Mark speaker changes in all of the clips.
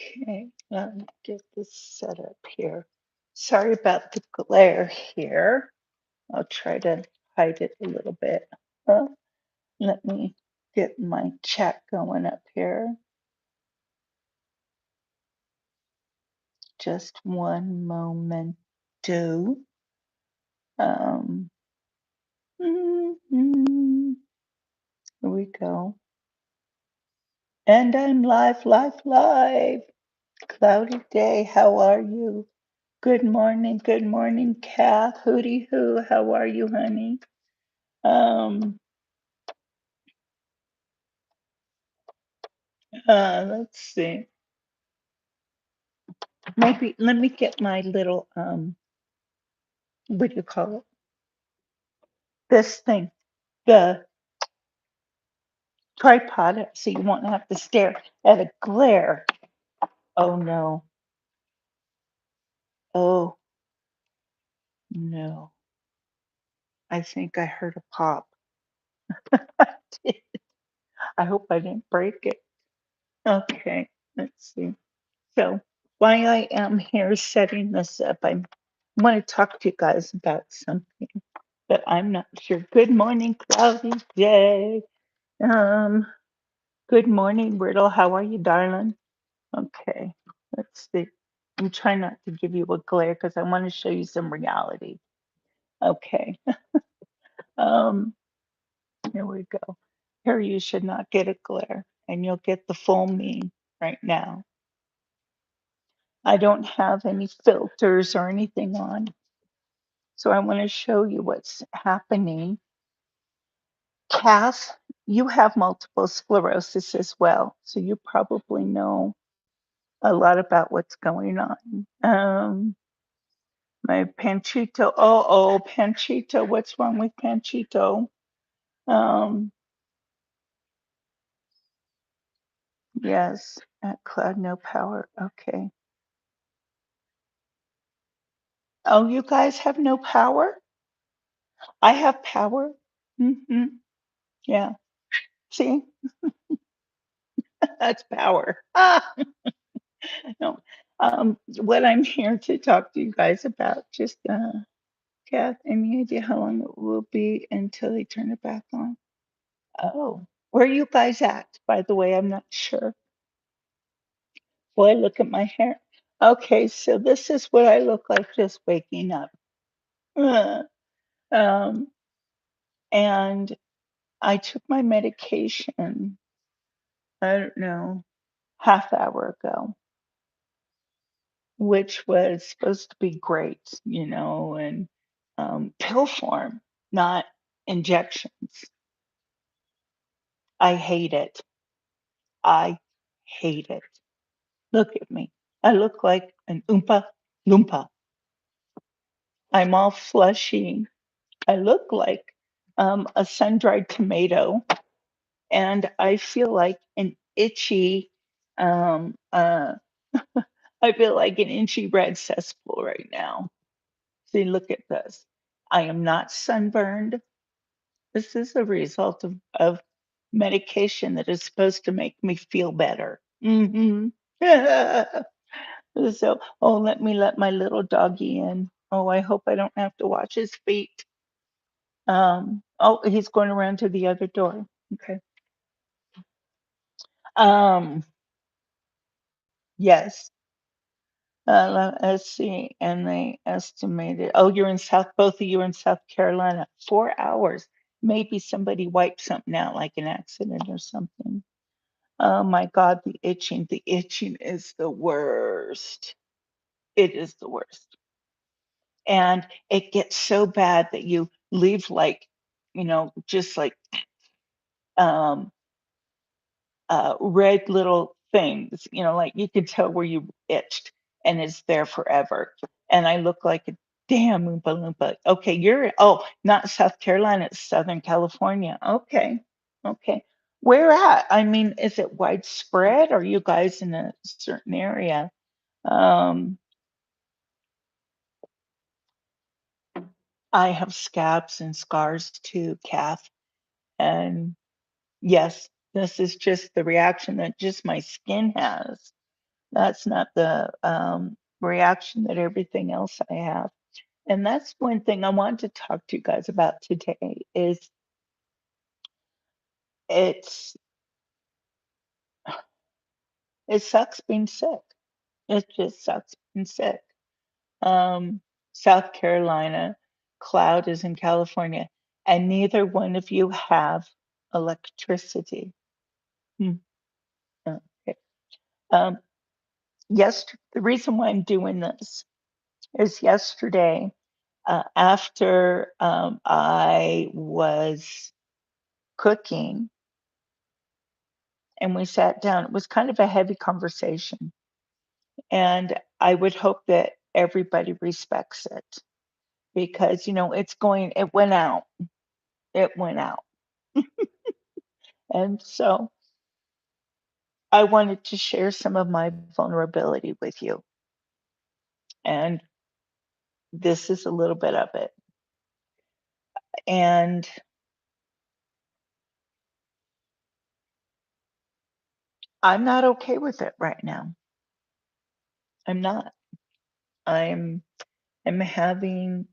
Speaker 1: Okay, let me get this set up here. Sorry about the glare here. I'll try to hide it a little bit. Uh, Let me get my chat going up here. Just one moment. Do. Um, mhm, here we go. And I'm live, live, live. Cloudy day. How are you? Good morning, Kath. Hooty hoo. How are you, honey? Um, let's see. Maybe let me get my little what do you call it? This thing, the tripod, so you won't have to stare at a glare. Oh no. Oh no. I think I heard a pop. I hope I didn't break it. Okay, let's see. So while I am here setting this up, I want to talk to you guys about something that I'm not sure. Good morning, cloudy day. Um, Good morning, Riddle. How are you, darling? Okay, let's see. I'm trying not to give you a glare because I want to show you some reality. Okay, um, here we go. Here you should not get a glare, and you'll get the full me right now. I don't have any filters or anything on, so I want to show you what's happening. Kath, you have multiple sclerosis as well, so you probably know a lot about what's going on. My Panchito, Panchito, what's wrong with Panchito? Um, yes, at Cloud No Power. Okay. Oh, you guys have no power? I have power. Yeah. See, that's power. No. What I'm here to talk to you guys about, just Kath, any idea how long it will be until they turn it back on? Oh, where are you guys at? By the way, I'm not sure. Boy, look at my hair. Okay, so this is what I look like just waking up. Uh, Um, and I took my medication, I don't know, half hour ago, which was supposed to be great, and pill form, not injections. I hate it. I hate it. Look at me. I look like an Oompa Loompa. I'm all flushy. I look like a sun-dried tomato, and I feel like an itchy, um, uh, I feel like an itchy red cesspool right now. See, look at this. I am not sunburned. This is a result of medication that is supposed to make me feel better. So, oh, let my little doggy in. Oh, I hope I don't have to watch his feet. Oh, he's going around to the other door. Okay. Um, yes. Let's see. And they estimated, oh, you're in both of you are in South Carolina. 4 hours. Maybe somebody wiped something out, like an accident or something. Oh my God, the itching. The itching is the worst. It is the worst. And it gets so bad that you leave like, just like um red little things, like you could tell where you itched and it's there forever. And I look like a damn Oompa Loompa. Okay, not South Carolina, it's Southern California. Okay, okay. Where at? I mean, is it widespread? Or are you guys in a certain area? Um, I have scabs and scars too, Kath. And yes, this is just the reaction that just my skin has. That's not the reaction that everything else I have. And that's one thing I want to talk to you guys about today is it's it sucks being sick. It just sucks being sick. Um, South Carolina, Cloud is in California, and neither one of you have electricity. Hmm, okay. Um, the reason why I'm doing this is yesterday, after I was cooking and we sat down, it was kind of a heavy conversation. And I would hope that everybody respects it because, it went out. It went out. And so I wanted to share some of my vulnerability with you. And this is a little bit of it. And I'm not okay with it right now. I'm not. I'm I'm having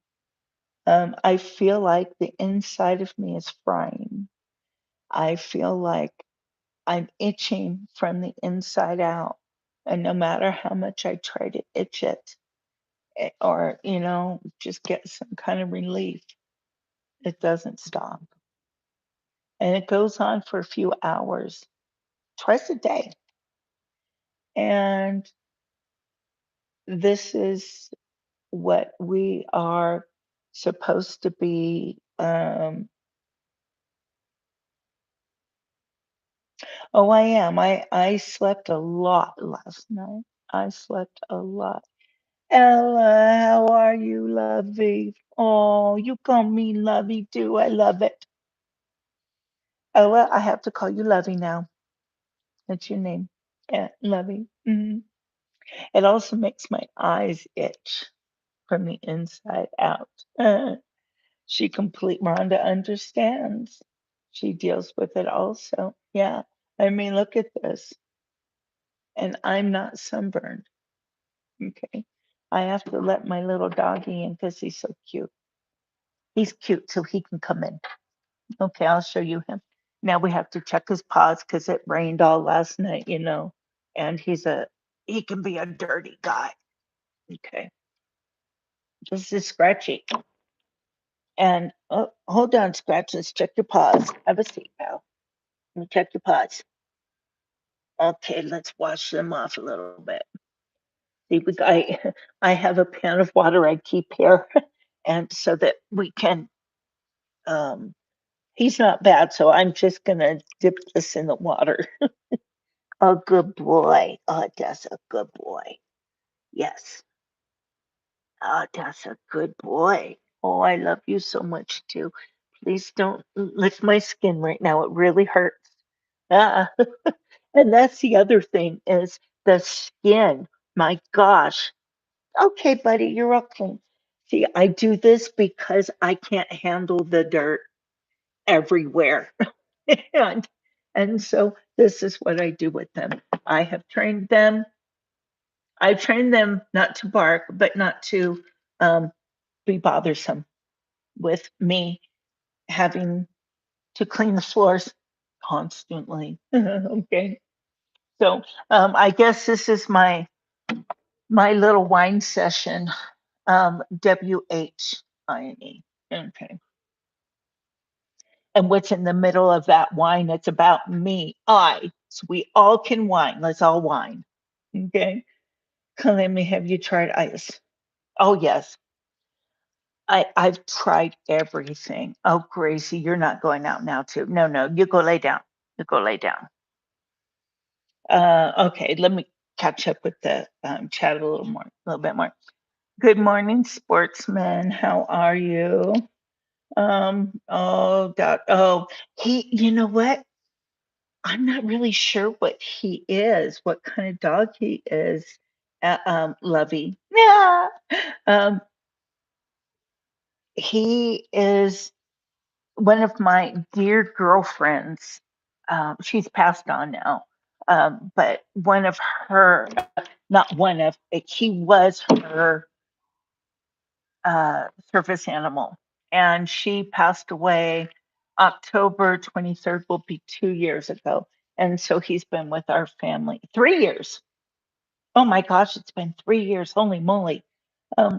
Speaker 1: I feel like the inside of me is frying. I feel like I'm itching from the inside out. And no matter how much I try to itch it or, just get some kind of relief, it doesn't stop. And it goes on for a few hours, twice a day. And this is what we are supposed to be. Oh, I am. I slept a lot last night. I slept a lot. Ella, how are you, lovey? Oh, you call me lovey too. I love it. Ella, I have to call you lovey now. That's your name. Yeah, lovey. It also makes my eyes itch from the inside out. Rhonda understands. She deals with it also. Yeah. I mean, look at this. And I'm not sunburned. Okay. I have to let my little doggy in because he's so cute. He's cute, so he can come in. Okay, I'll show you him. Now we have to check his paws because it rained all last night, and he can be a dirty guy. Okay. This is Scratchy. And oh, hold on, Scratch. Let's check your paws. Have a seat, pal. Let me check your paws. Okay, let's wash them off a little bit. See, I have a pan of water I keep here, and so that we can. He's not bad, so I'm just gonna dip this in the water. A good boy. Oh, that's a good boy. Yes. Oh, that's a good boy. Oh, I love you so much too. Please don't lick my skin right now. It really hurts. Ah. And that's the other thing is the skin. My gosh. Okay, buddy, you're okay. See, I do this because I can't handle the dirt everywhere. and and so this is what I do with them. I have trained them. I trained them not to bark, but not to um, be bothersome with me having to clean the floors constantly. Okay, so I guess this is my little wine session. WHINE. Okay. And what's in the middle of that wine? It's about me. So we all can whine. Let's all whine. Okay. Let me have you tried ice. Oh yes. I've tried everything. Oh, Gracie, you're not going out now too. No, no, you go lay down. You go lay down. Okay, let me catch up with the chat a little bit more. Good morning, sportsman. How are you? You know what? I'm not really sure what he is, what kind of dog he is. Lovey. Yeah. Um, he is one of my dear girlfriends. She's passed on now. But one of her, not one of, he was her service animal. And she passed away October 23rd, will be 2 years ago. And so he's been with our family 3 years. Oh my gosh, it's been 3 years. Holy moly.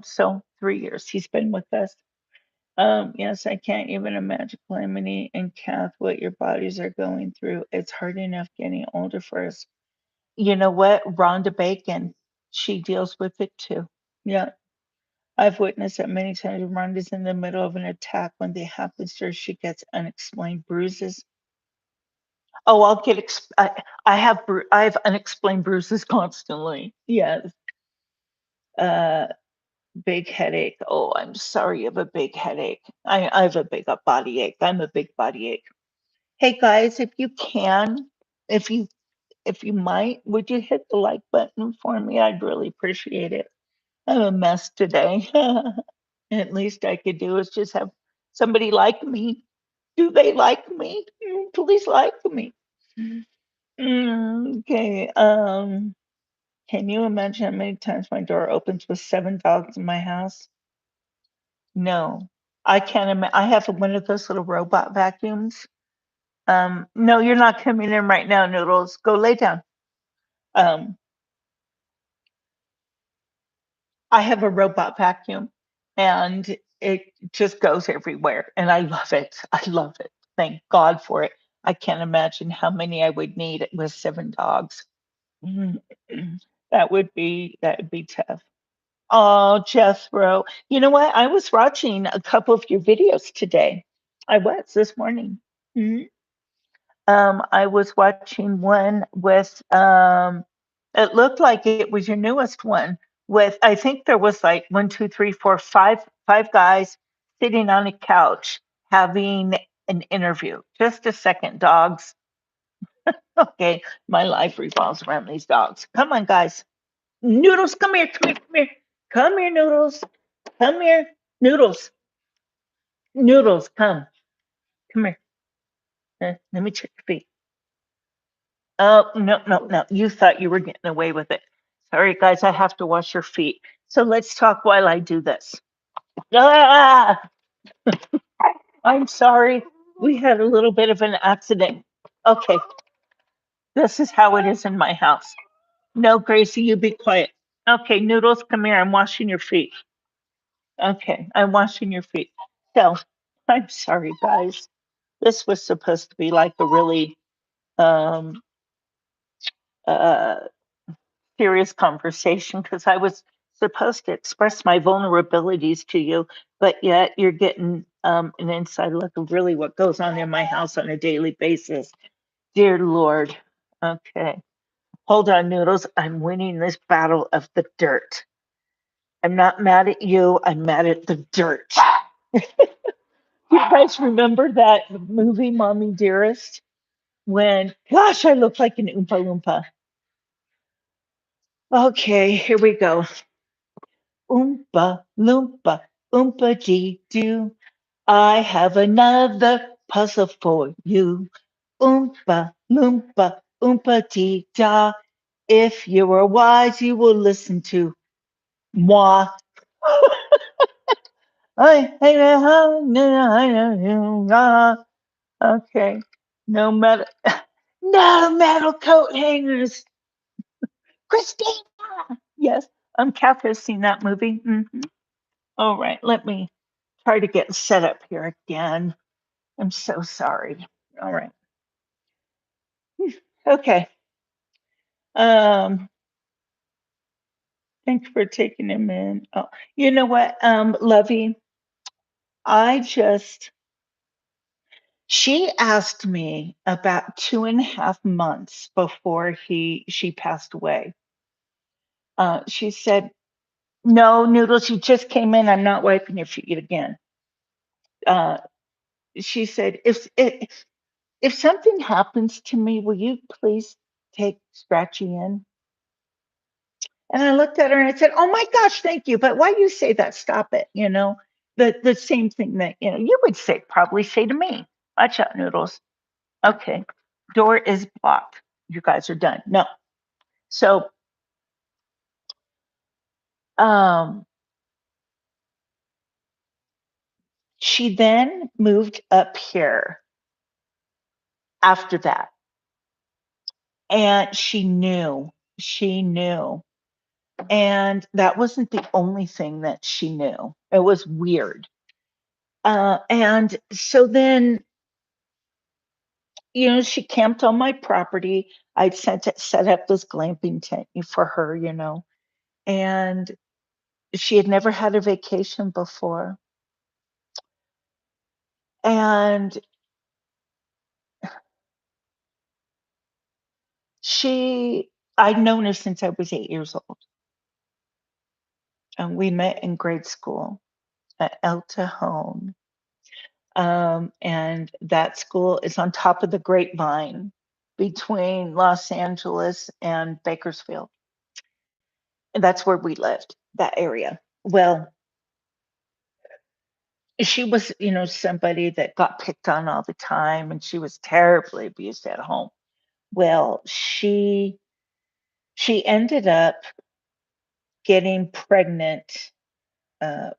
Speaker 1: So 3 years he's been with us. Yes, I can't even imagine Calamity and Kath what your bodies are going through. It's hard enough getting older for us. You know what? Rhonda Bacon, she deals with it too. Yeah. I've witnessed that many times when Rhonda's in the middle of an attack. When they happens to her, she gets unexplained bruises. Oh, I have unexplained bruises constantly. Yes. Uh, Big headache. Oh, I'm sorry you have a big headache. I have a big body ache. I'm a big body ache. Hey guys, if you can, if you if you might, would you hit the like button for me? I'd really appreciate it. I'm a mess today. At least I could do is just have somebody like me. Do they like me? Please like me. Okay. Can you imagine how many times my door opens with 7 dogs in my house? No, I can't imagine. I have one of those little robot vacuums. No, you're not coming in right now, Noodles. Go lay down. Um, I have a robot vacuum and it just goes everywhere and I love it. I love it. Thank God for it. I can't imagine how many I would need with 7 dogs. Mm, that would be tough. Oh, Jethro. You know what? I was watching a couple of your videos today. I was this morning. Mhm. I was watching one with it looked like it was your newest one with I think there was like one, two, three, four, five guys sitting on a couch having an interview. Just a second, dogs. Okay, my life revolves around these dogs. Come on, guys. Noodles, come here, come here, come here. Come here, Noodles. Come here. Noodles. Noodles, come. Come here. Let me check your feet. Oh, no, no, no. You thought you were getting away with it. Sorry, guys, I have to wash your feet. So let's talk while I do this. Ah, I'm sorry. We had a little bit of an accident. Okay, this is how it is in my house. No, Gracie, you be quiet. Okay, Noodles, come here. I'm washing your feet. Okay, I'm washing your feet. So, I'm sorry, guys. This was supposed to be like a really um, uh, serious conversation because I was supposed to express my vulnerabilities to you, but yet you're getting an inside look of really what goes on in my house on a daily basis. Dear Lord. Okay. Hold on, Noodles. I'm winning this battle of the dirt. I'm not mad at you. I'm mad at the dirt. You guys remember that movie, Mommy Dearest? When, gosh, I look like an Oompa Loompa. Okay, here we go. Oompa Loompa, Oompa Dee Doo. I have another puzzle for you. Oompa Loompa, Oompa Dee Da. If you are wise, you will listen to moi. Okay, no metal, no metal coat hangers. Christina. Yes, Kath has seen that movie. All right, let me try to get set up here again. I'm so sorry. All right. Okay. Um, thanks for taking him in. Oh, you know what, Lovey? I just she asked me about 2.5 months before she passed away. She said, "No, Noodles, you just came in. I'm not wiping your feet again." Uh, she said, if something happens to me, will you please take Scratchy in?" And I looked at her and I said, "Oh my gosh, thank you. But why you say that? Stop it." The same thing that you would probably say to me. Watch out, Noodles. Okay, door is blocked. you guys are done. No. So um, she then moved up here after that. And she knew. And that wasn't the only thing that she knew. It was weird. And so then, she camped on my property. I'd set up this glamping tent for her, and she had never had a vacation before. And I'd known her since I was 8 years old. And we met in grade school at El Cajon. And that school is on top of the grapevine between Los Angeles and Bakersfield. And that's where we lived, that area. Well, she was, somebody that got picked on all the time, and she was terribly abused at home. Well, she ended up getting pregnant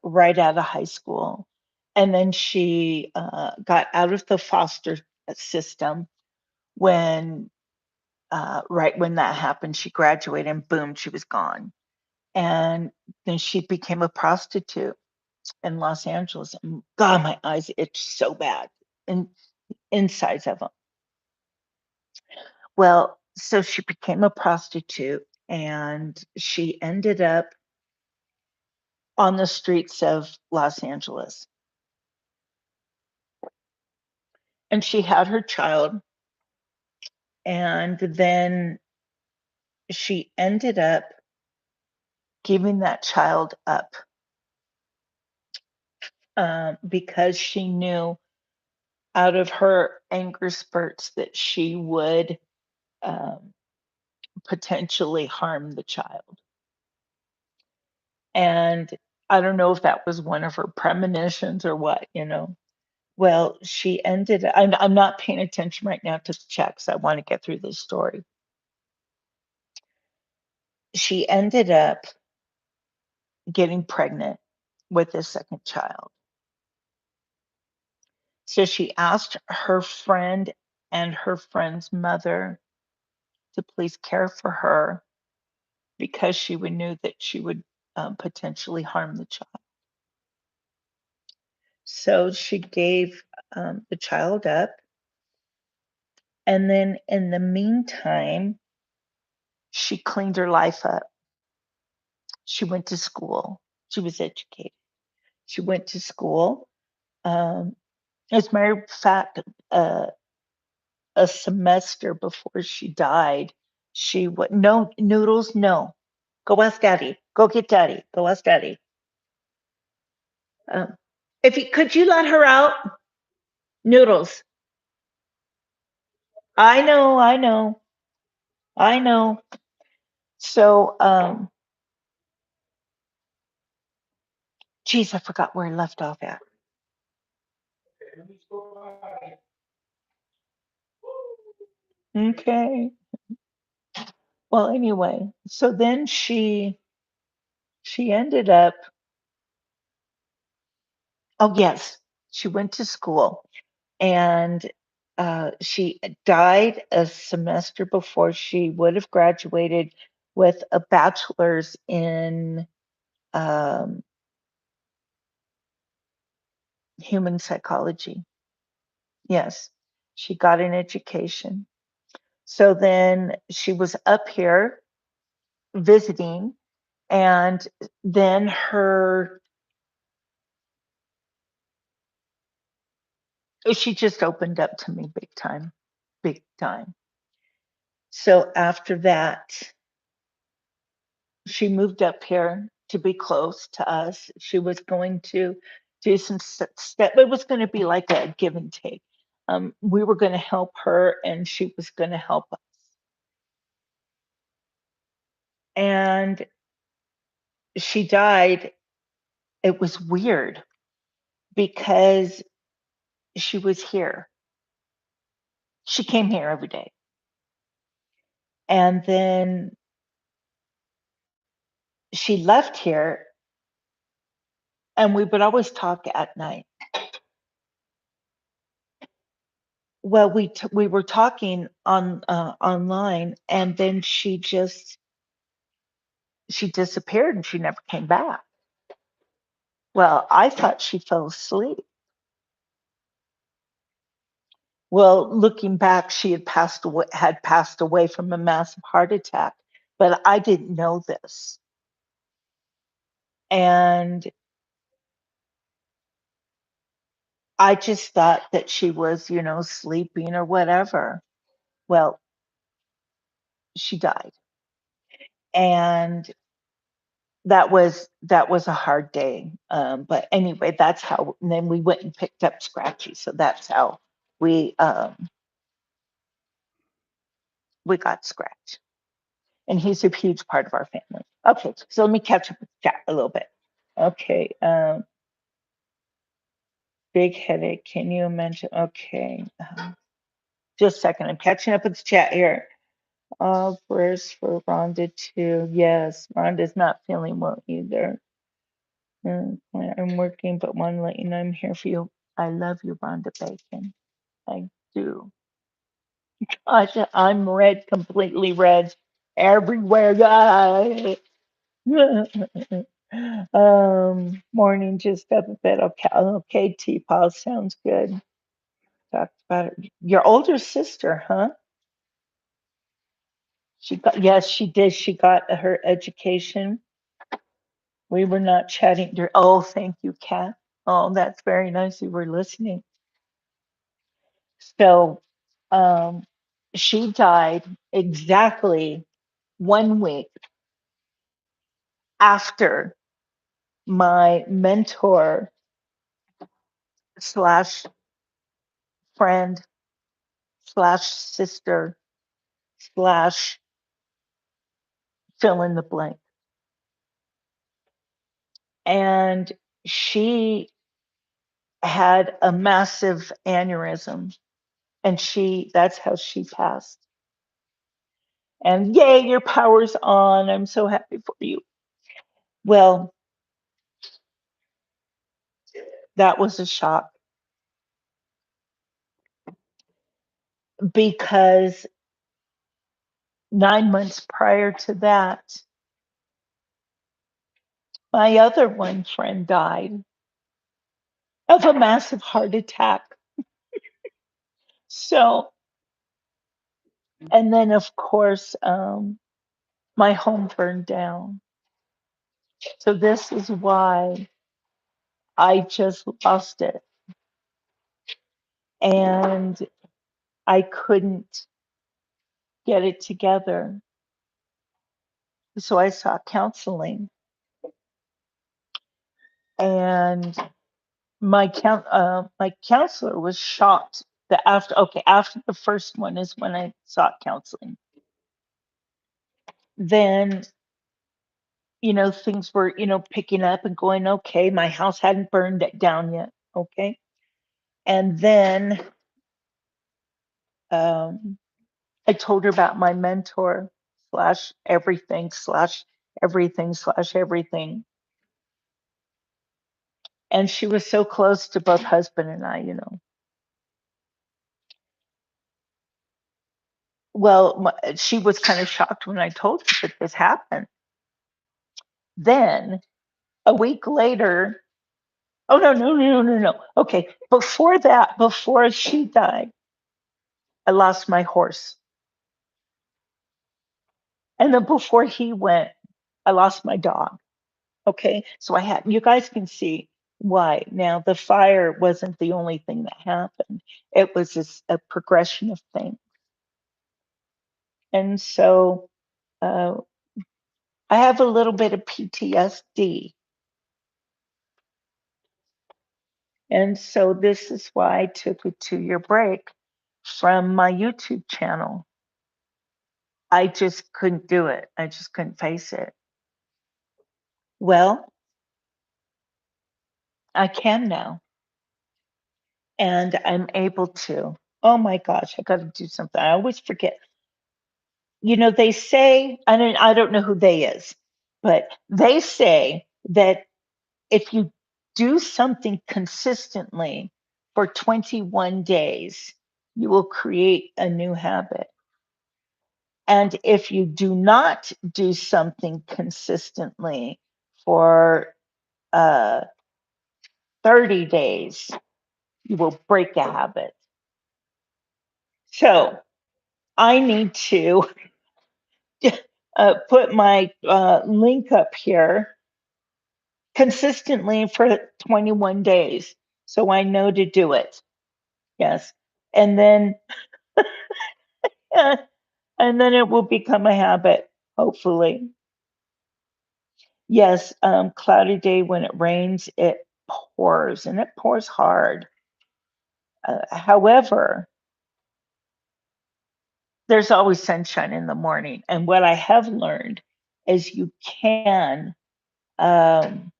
Speaker 1: right out of high school, and then she got out of the foster system when right when that happened. She graduated, and boom, she was gone. And then she became a prostitute in Los Angeles. And God, my eyes itch so bad, and insides of them. Well, so she became a prostitute, and she ended up on the streets of Los Angeles. And she had her child, and then she ended up giving that child up because she knew out of her anger spurts that she would um, potentially harm the child. And I don't know if that was one of her premonitions or what. Well, I'm not paying attention right now to the checks. I want to get through this story. She ended up getting pregnant with a second child. So she asked her friend and her friend's mother to please care for her because she would knew that she would potentially harm the child. So she gave the child up. And then in the meantime, she cleaned her life up. She went to school. She was educated. She went to school. Um, as a matter of fact, a semester before she died, she would, no, Noodles, no. Go ask daddy. Go get daddy. Go ask daddy. Um, could you let her out? Noodles. I know. So, geez, I forgot where I left off at. Okay. Well, anyway, so then she ended up, oh yes, she went to school, and she died a semester before she would have graduated with a bachelor's in um, human psychology. Yes, she got an education. So then she was up here visiting, and then she just opened up to me big time, big time. So after that, she moved up here to be close to us. She was going to do some step. It was going to be like a give and take. We were going to help her, and she was going to help us. And she died. It was weird because she was here. She came here every day. And then she left here, and we would always talk at night. Well, we were talking on online, and then she disappeared and she never came back. Well, I thought she fell asleep. Well, looking back, she had passed away from a massive heart attack, but I didn't know this. And I just thought that she was, sleeping or whatever. Well, she died. And that was a hard day. But anyway, that's how. And then we went and picked up Scratchy, so that's how we we got Scratch, and he's a huge part of our family. Okay, so let me catch up with chat a little bit. Okay, big headache. Can you imagine? Okay, just a second. I'm catching up with the chat here. Prayers for Rhonda too. Yes, Rhonda's not feeling well either. I'm working, but want to let you know I'm here for you. I love you, Rhonda Bacon. I do. I'm red, completely red, everywhere. Morning, just up a bit. Okay, okay, T-Paw sounds good. Talked about it. Your older sister, huh? Yes, she did. She got her education. We were not chatting. Oh, thank you, Kat. Oh, that's very nice. You were listening. So, um, she died exactly 1 week after my mentor slash friend slash sister slash fill in the blank. And she had a massive aneurysm, and that's how she passed. And yay, your power's on. I'm so happy for you. Well, that was a shock because 9 months prior to that, my other one friend died of a massive heart attack. So, and then of course, my home burned down. So this is why I just lost it. And I couldn't get it together. So I sought counseling. And my counselor was shocked that after the first one is when I sought counseling. Then things were picking up and going okay. My house hadn't burned it down yet. Okay. And then um, I told her about my mentor slash everything slash everything slash everything. And she was so close to both husband and I. Well, she was kind of shocked when I told her that this happened. Then a week later, oh, no, no, no, no, no. Okay. Before that, before she died, I lost my horse. And then before he went, I lost my dog. Okay. So you guys can see why. Now, the fire wasn't the only thing that happened, it was a progression of things. And so uh, I have a little bit of PTSD. And so this is why I took a 2-year break from my YouTube channel. I just couldn't do it. I just couldn't face it. Well, I can now, and I'm able to. Oh my gosh, I got to do something. I always forget. they say, I don't know who they is, but they say that if you do something consistently for 21 days, you will create a new habit. And if you do not do something consistently for uh, 30 days, you will break a habit. So I need to put my link up here consistently for 21 days. So I know to do it. Yes. And then, and then it will become a habit, hopefully. Yes. Cloudy day when it rains, it pours and it pours hard. However, there's always sunshine in the morning. And what I have learned is you can, um,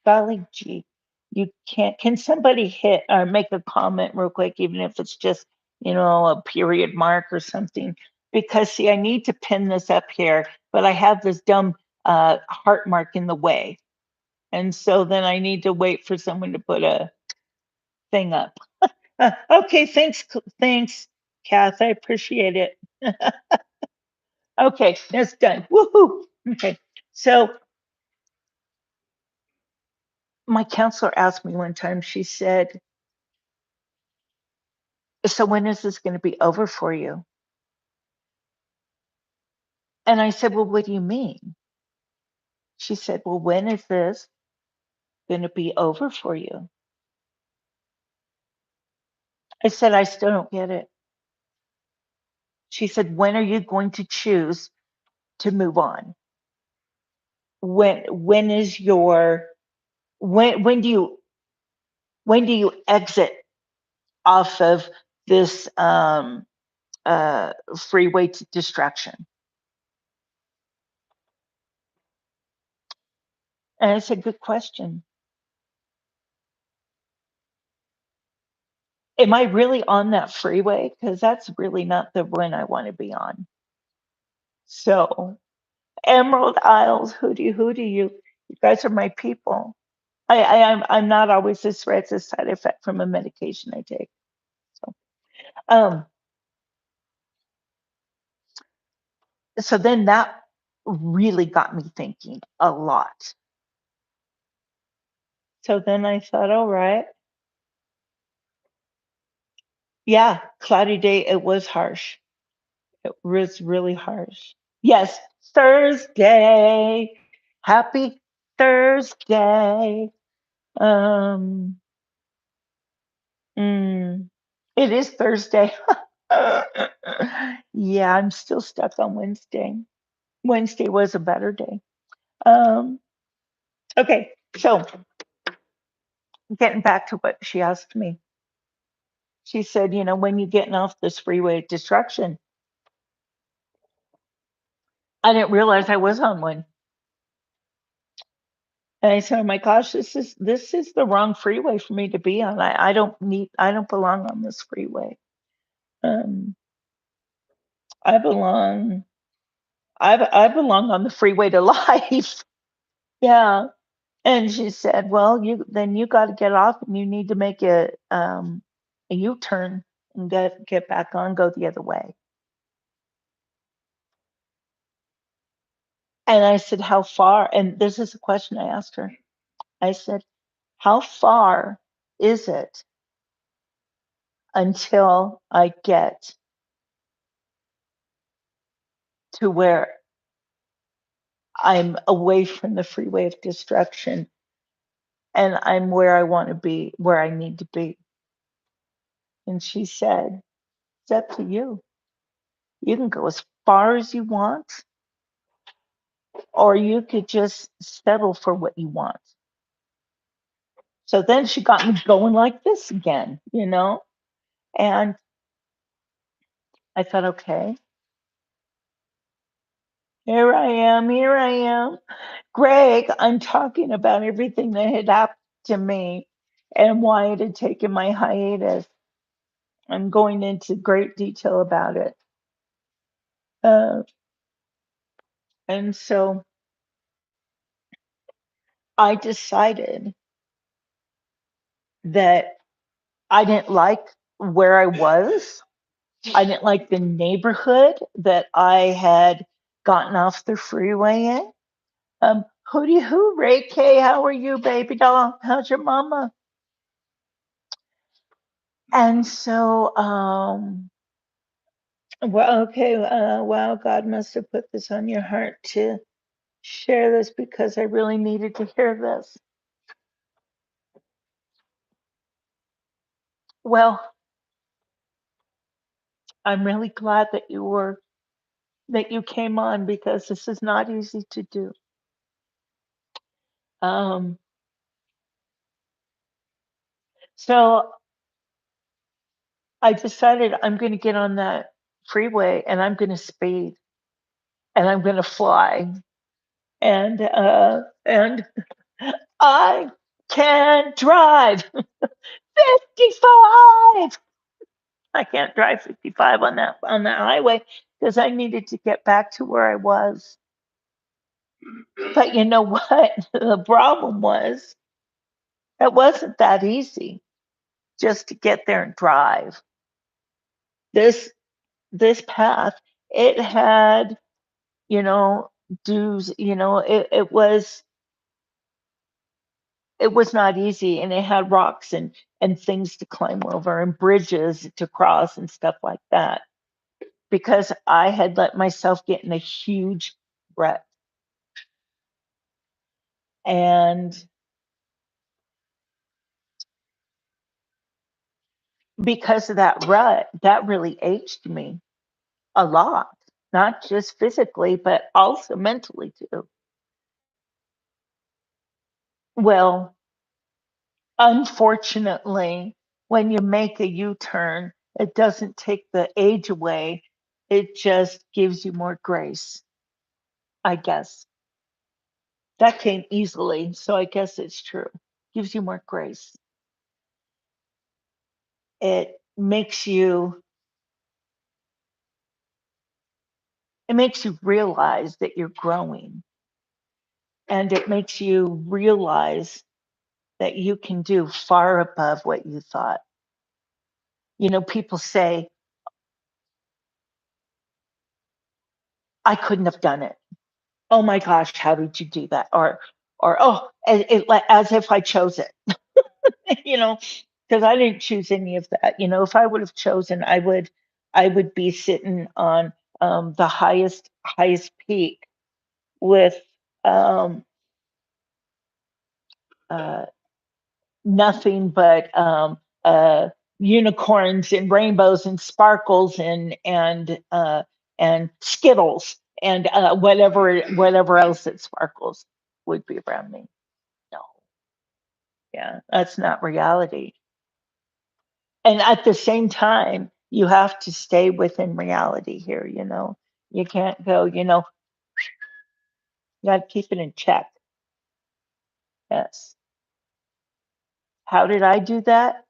Speaker 1: golly gee, you can't, can somebody hit or make a comment real quick, even if it's just, a period mark or something? Because see, I need to pin this up here, but I have this dumb heart mark in the way. And so then I need to wait for someone to put a thing up. Okay, thanks, Kath. I appreciate it. Okay, that's done. Woohoo! Okay, so my counselor asked me one time, she said, "So when is this going to be over for you?" And I said, "Well, what do you mean?" She said, "Well, when is this going to be over for you?" I said, "I still don't get it." She said, "When are you going to choose to move on? When is your when do you exit off of this freeway to distraction?" And I said, "Good question. Am I really on that freeway? Because that's really not the one I want to be on." So, Emerald Isles, hooty, you guys are my people. I'm not always a threat, it's a side effect from a medication I take. So, um, so then that really got me thinking a lot. So then I thought, all right, yeah, cloudy day, it was harsh. It was really harsh. Yes, Thursday. Happy Thursday. Um, mm, it is Thursday. Yeah, I'm still stuck on Wednesday. Wednesday was a better day. Um, okay, so getting back to what she asked me. She said, when you getting off this freeway of destruction, I didn't realize I was on one. And I said, "Oh my gosh, this is the wrong freeway for me to be on. I don't belong on this freeway. Um, I belong I belong on the freeway to life." Yeah. And she said, "Well, you got to get off and you need to make a U-turn and get back on, go the other way." And I said, "How far?" And this is a question I asked her. I said, "How far is it until I get to where I'm away from the freeway of destruction and I'm where I want to be, where I need to be?" And she said, "It's up to you. You can go as far as you want, or you could just settle for what you want." So then she got me going like this again. And I thought, okay, here I am. Greg, I'm talking about everything that had happened to me and why it had taken my hiatus. I'm going into great detail about it. Uh, and so I decided that I didn't like where I was. I didn't like the neighborhood that I had gotten off the freeway in. Hooty hoo, Ray K, how are you, baby doll? How's your mama? And so, well, okay, wow, God must have put this on your heart to share this because I really needed to hear this. Well, I'm really glad that you came on because this is not easy to do. Um, so I decided I'm going to get on that freeway and I'm going to speed and I'm going to fly and I can drive 55. I can't drive 55 on that highway because I needed to get back to where I was. But you know what? The problem was it wasn't that easy just to get there and drive. This this path, it had, you know, dues, it was not easy and it had rocks and things to climb over and bridges to cross and stuff like that because I had let myself get in a huge rut. And because of that rut, that really aged me a lot, not just physically, but also mentally too. Well, unfortunately, when you make a U turn, it doesn't take the age away, it just gives you more grace, I guess. That came easily, so I guess it's true. Gives you more grace. It makes you it makes you realize that you're growing and it makes you realize that you can do far above what you thought. People say, I couldn't have done it. Oh my gosh, how did you do that? Or oh, as if I chose it, you know, because I didn't choose any of that. If I would have chosen, I would be sitting on the highest peak with um, uh, nothing but unicorns and rainbows and sparkles and skittles and whatever else that sparkles would be around me. No, yeah, that's not reality. And at the same time, you have to stay within reality here. You can't go. You got to keep it in check. Yes. How did I do that?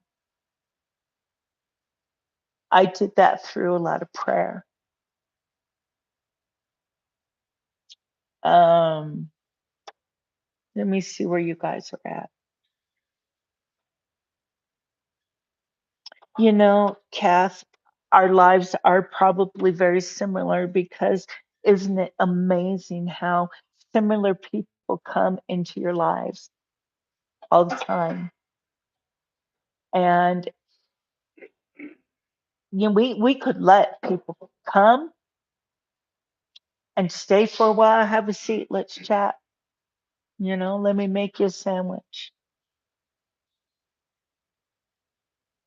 Speaker 1: I did that through a lot of prayer. Um, Let me see where you guys are at. Kath, our lives are probably very similar because isn't it amazing how similar people come into your lives all the time? And we could let people come and stay for a while, have a seat, let's chat. Let me make you a sandwich.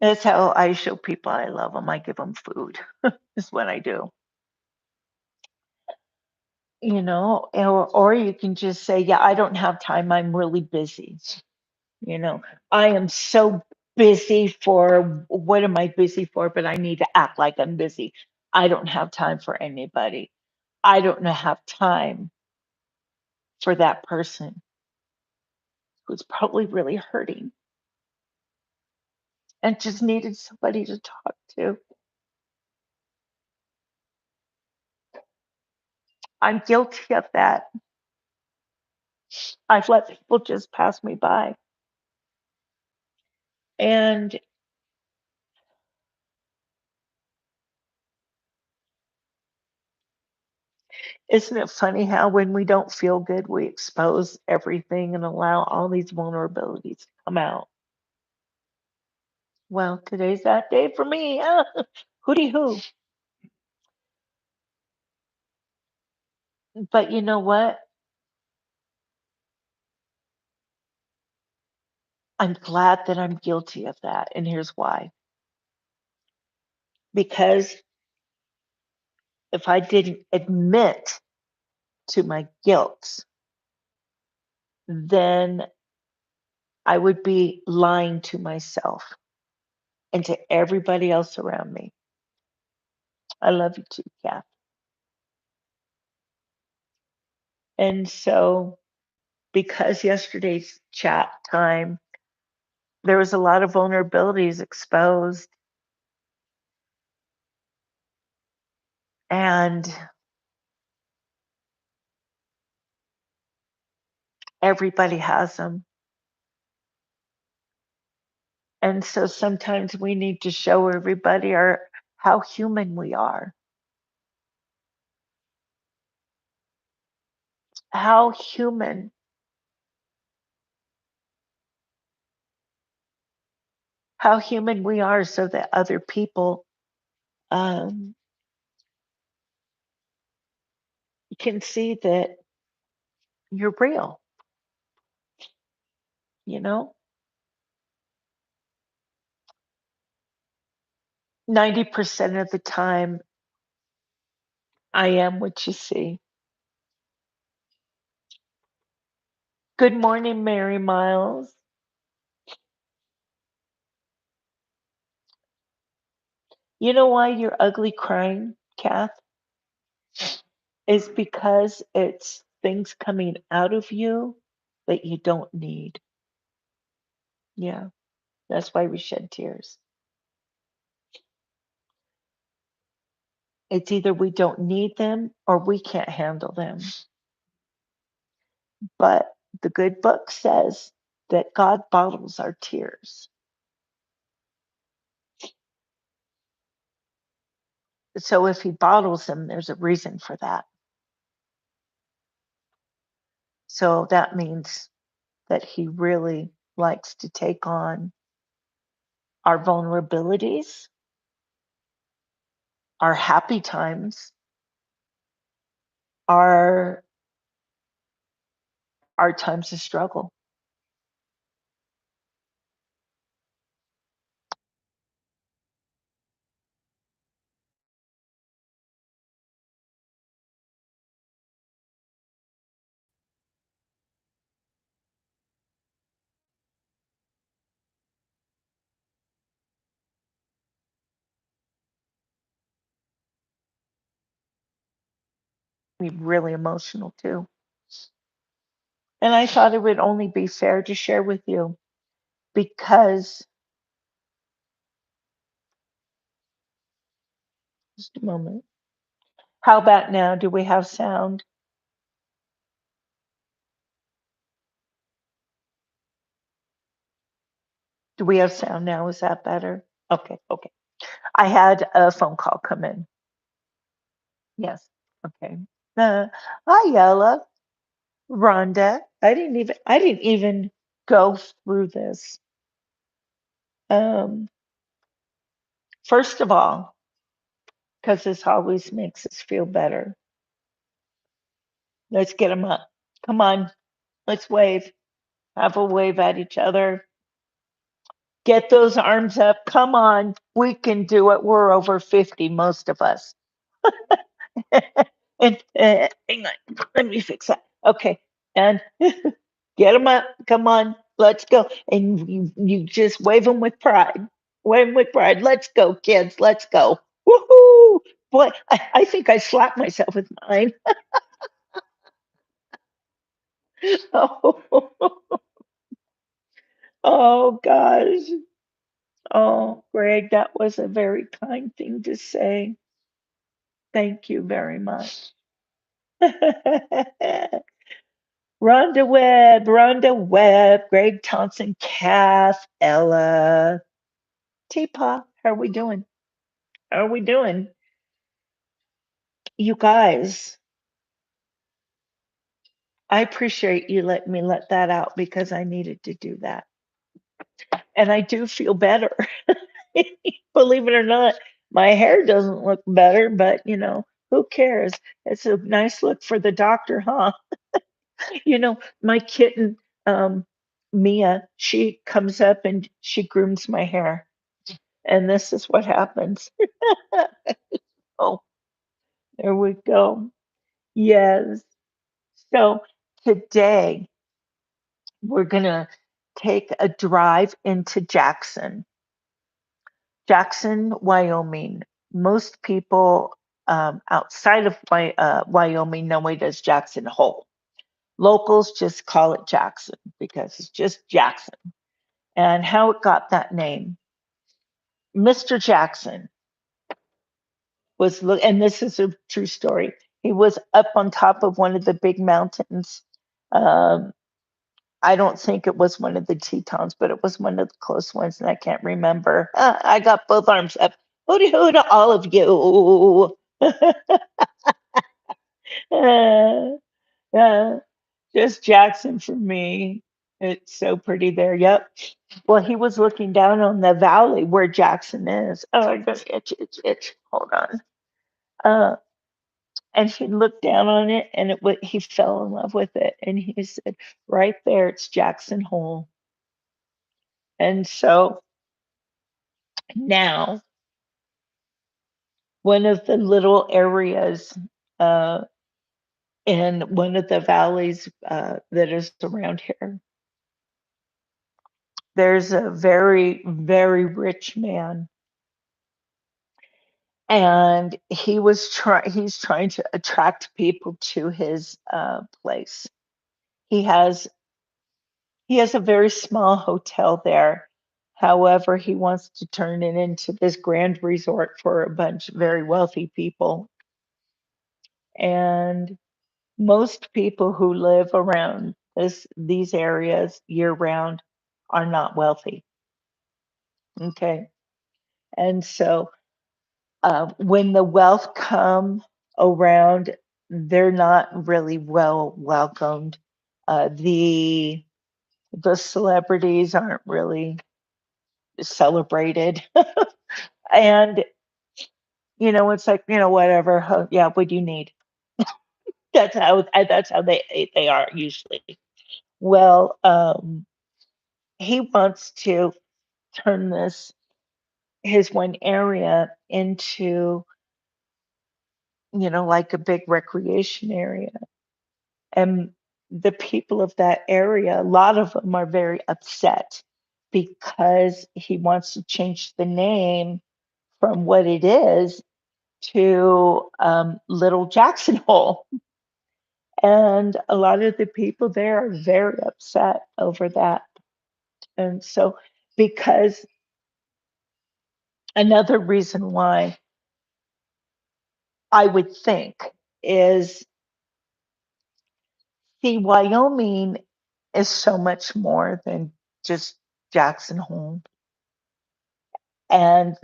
Speaker 1: That's how I show people I love them. I give them food. Is what I do. Or you can just say, yeah, I don't have time. I'm really busy. You know, I am so busy for what am I busy for? But I need to act like I'm busy. I don't have time for anybody. I don't have time for that person who's probably really hurting and just needed somebody to talk to. I'm guilty of that. I've let people just pass me by. And isn't it funny how when we don't feel good, we expose everything and allow all these vulnerabilities to come out? Well, today's that day for me. Hooty hoo. But you know what? I'm glad that I'm guilty of that. And here's why. Because if I didn't admit to my guilt, then I would be lying to myself and to everybody else around me. I love you too, Kath. And so, because yesterday's chat time, there was a lot of vulnerabilities exposed, and everybody has them. And so sometimes we need to show everybody how human we are, how human we are, so that other people um, can see that you're real. You know, 90% of the time, I am what you see. Good morning, Mary Miles. You know why you're ugly crying, Kath? Is because it's things coming out of you that you don't need. Yeah, that's why we shed tears. It's either we don't need them or we can't handle them. But the good book says that God bottles our tears. So if he bottles them, there's a reason for that. So that means that he really likes to take on our vulnerabilities, our happy times, our times of struggle. Be really emotional too. And I thought it would only be fair to share with you because, just a moment. How about now? Do we have sound? Do we have sound now? Is that better? Okay, okay. I had a phone call come in. Yes. Okay. Hi, Yella. Rhonda. I didn't even go through this. Um, First of all, because this always makes us feel better. Let's get them up. Come on, let's wave. Have a wave at each other. Get those arms up. Come on, we can do it. We're over 50, most of us. And hang on, let me fix that. Okay, and get them up. Come on, let's go. And you just wave them with pride. Wave them with pride. Let's go, kids. Let's go. Woohoo! Boy, I think I slapped myself with mine. Oh, oh gosh. Oh, Greg, that was a very kind thing to say. Thank you very much. Rhonda Webb, Greg Thompson, Kath, Ella, Teapot. How are we doing? How are we doing? You guys, I appreciate you letting me let that out because I needed to do that. And I do feel better. Believe it or not, my hair doesn't look better, but who cares? It's a nice look for the doctor, huh? My kitten, um, Mia, she comes up and she grooms my hair. And this is what happens. Oh, there we go. Yes. So today we're going to take a drive into Jackson, Wyoming. Most people outside of Wyoming know it as Jackson Hole. Locals just call it Jackson because it's just Jackson. And how it got that name. Mr. Jackson and this is a true story. He was up on top of one of the big mountains. Um, I don't think it was one of the Tetons, but it was one of the close ones, and I can't remember. I got both arms up. Hooty hoo to all of you. uh, uh, just Jackson for me. It's so pretty there. Yep. Well, he was looking down on the valley where Jackson is. Oh, I got itch. Hold on. Uh, and he looked down on it, and he fell in love with it. And he said, "Right there, it's Jackson Hole." And so now, one of the little areas uh, in one of the valleys that is around here, there's a very, very rich man, and he's trying to attract people to his place. He has he has a very small hotel there. However, he wants to turn it into this grand resort for a bunch of very wealthy people. And most people who live around these areas year round are not wealthy. Okay. And so when the wealth come around, they're not really well welcomed. The celebrities aren't really celebrated. And it's like, whatever. Yeah, what do you need? That's how they are usually. Well, he wants to turn his one area into, like a big recreation area. And the people of that area, a lot of them are very upset because he wants to change the name from what it is to Little Jackson Hole. And a lot of the people there are very upset over that. And so, because another reason why I would think is, see, Wyoming is so much more than just Jackson Hole and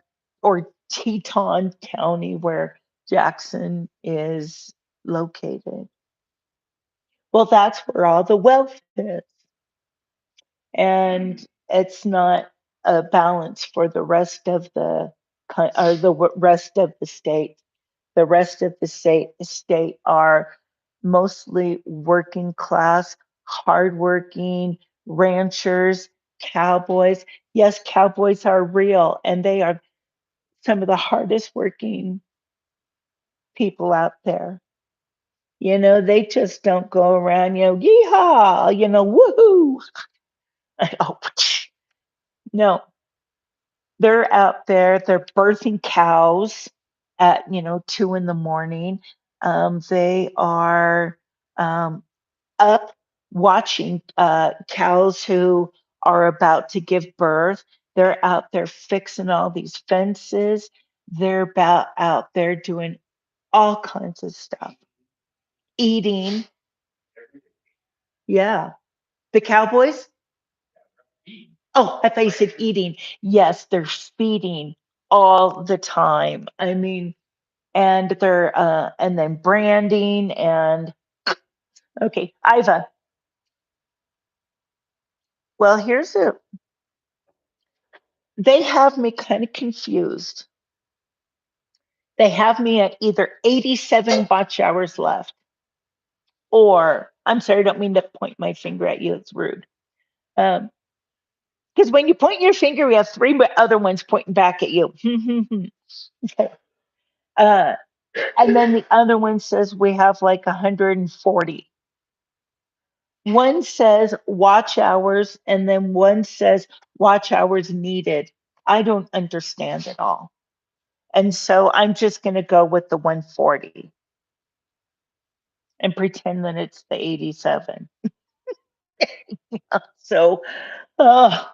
Speaker 1: or Teton County where Jackson is located. Well, that's where all the wealth is. And it's not a balance for the rest of rest of the state. The rest of the state are mostly working class, hardworking ranchers, cowboys. Yes, cowboys are real, and they are some of the hardest working people out there. They just don't go around, yeehaw, woohoo. Oh, no, they're out there, they're birthing cows at, 2 in the morning. They are um, up watching cows who are about to give birth. They're out there fixing all these fences. They're out there doing all kinds of stuff. eating. Yeah. The Cowboys? Oh, I thought you said eating. Yes, they're feeding all the time. I mean, and they're and then branding and okay, Iva. Well, here's a they have me kind of confused. They have me at either 87 watch hours left, or I'm sorry, I don't mean to point my finger at you. It's rude. Um, because when you point your finger, we have three other ones pointing back at you. Okay. uh, and then the other one says we have like 140. One says watch hours, and then one says watch hours needed. I don't understand it all. And so I'm just going to go with the 140 and pretend that it's the 87. So, oh,